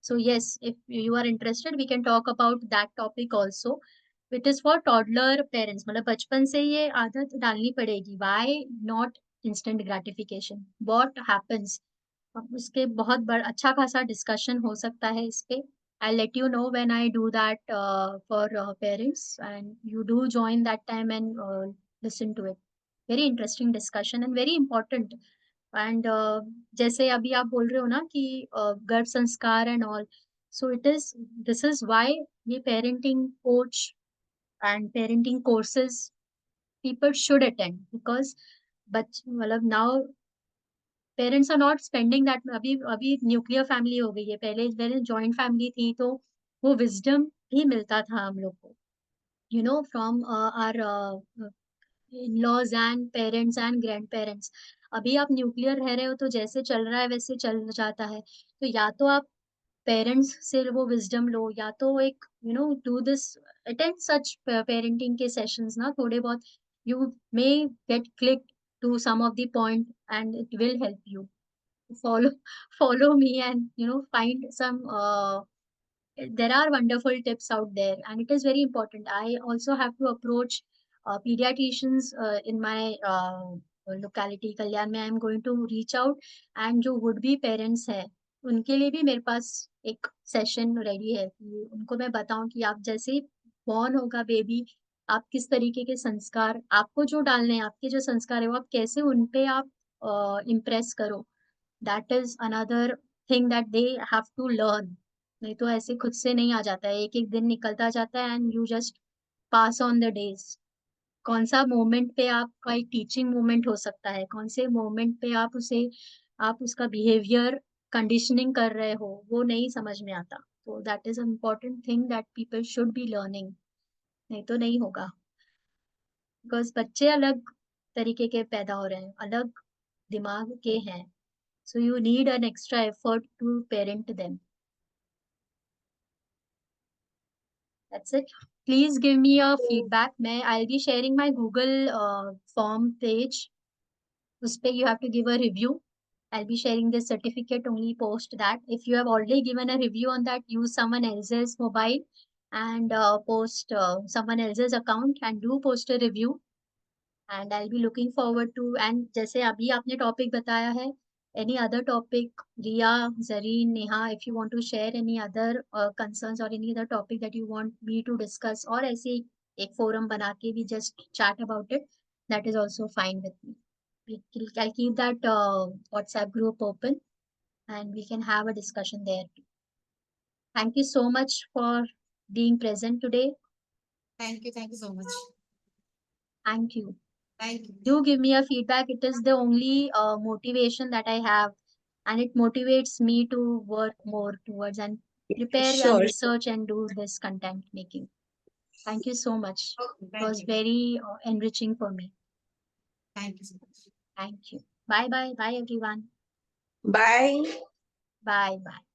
So yes, if you are interested we can talk about that topic also. It is for toddler parents, मतलब बचपन से ये आदत डालनी पड़ेगी। Why not instant gratification, what happens. उसके बहुत बड़ा अच्छा खासा डिस्कशन हो सकता है इस पे। I'll let you know when I do that for parents, and you do join that time and listen to it. Very interesting discussion and very important. And जैसे अभी आप बोल रहे हो ना कि गर्भ संस्कार and all, so it is, this is why ये parenting coach and parenting courses people should attend, because बच मतलब now parents are not spending that. अभी अभी न्यूक्लियर फैमिली हो गई है, पहले पहले जॉइंट फैमिली थी, तो वो विजडम भी मिलता था हम लोग को, you know, from are in laws and parents and grandparents. अभी आप न्यूक्लियर रह रहे हो तो जैसे चल रहा है वैसे चल जाता है। तो या तो आप पेरेंट्स से वो विजडम लो, या तो एक you know do this, attend such parenting के सेशंस ना थोड़े बहुत। You may gate click to some of the point, and it will help you follow follow me and find some there are wonderful tips out there, and it is very important. I also have to approach pediatricians in my locality kalyan mein. I am going to reach out, and जो would be parents है उनके लिए भी मेरे पास एक session ready है कि उनको मैं बताऊं कि आप जैसे ही बॉर्न होगा बेबी, आप किस तरीके के संस्कार आपको जो डालने हैं, आपके जो संस्कार है वो आप कैसे उन पे आप इम्प्रेस करो। That is another thing that they have to learn. नहीं तो ऐसे खुद से नहीं आ जाता है, एक एक दिन निकलता जाता है and you just pass on the days. कौन सा मोमेंट पे आपका एक टीचिंग मोमेंट हो सकता है, कौन से मोमेंट पे आप उसे आप उसका बिहेवियर कंडीशनिंग कर रहे हो, वो नहीं समझ में आता। तो that is important thing that people should be learning. नहीं तो नहीं होगा, बिकॉज बच्चे अलग तरीके के पैदा हो रहे हैं, अलग दिमाग के हैं। So you need an extra effort to parent them. That's it. Please give me a feedback. I'll be sharing my Google form page. Us pe you have to give a review. I'll be sharing this certificate, only post that. If you have already given a review on that, use someone else's mobile and post someone else's account and do post a review. And I'll be looking forward to, and जैसे अभी आपने topic बताया है, any other topic, Riya, Zareen, Neha, if you want to share any other concerns or any other topic that you want me to discuss, or ऐसे एक forum बना के भी just chat about it, that is also fine with me. I'll keep that WhatsApp group open and we can have a discussion there. Thank you so much for being present today. Thank you so much. Thank you. Thank you. Do give me a feedback. It is the only motivation that I have, and it motivates me to work more towards and prepare and Sure. research and do this content making. Thank you so much. Okay, It was very enriching for me. thank you so much. Thank you. Bye bye. Bye everyone. Bye. Bye bye.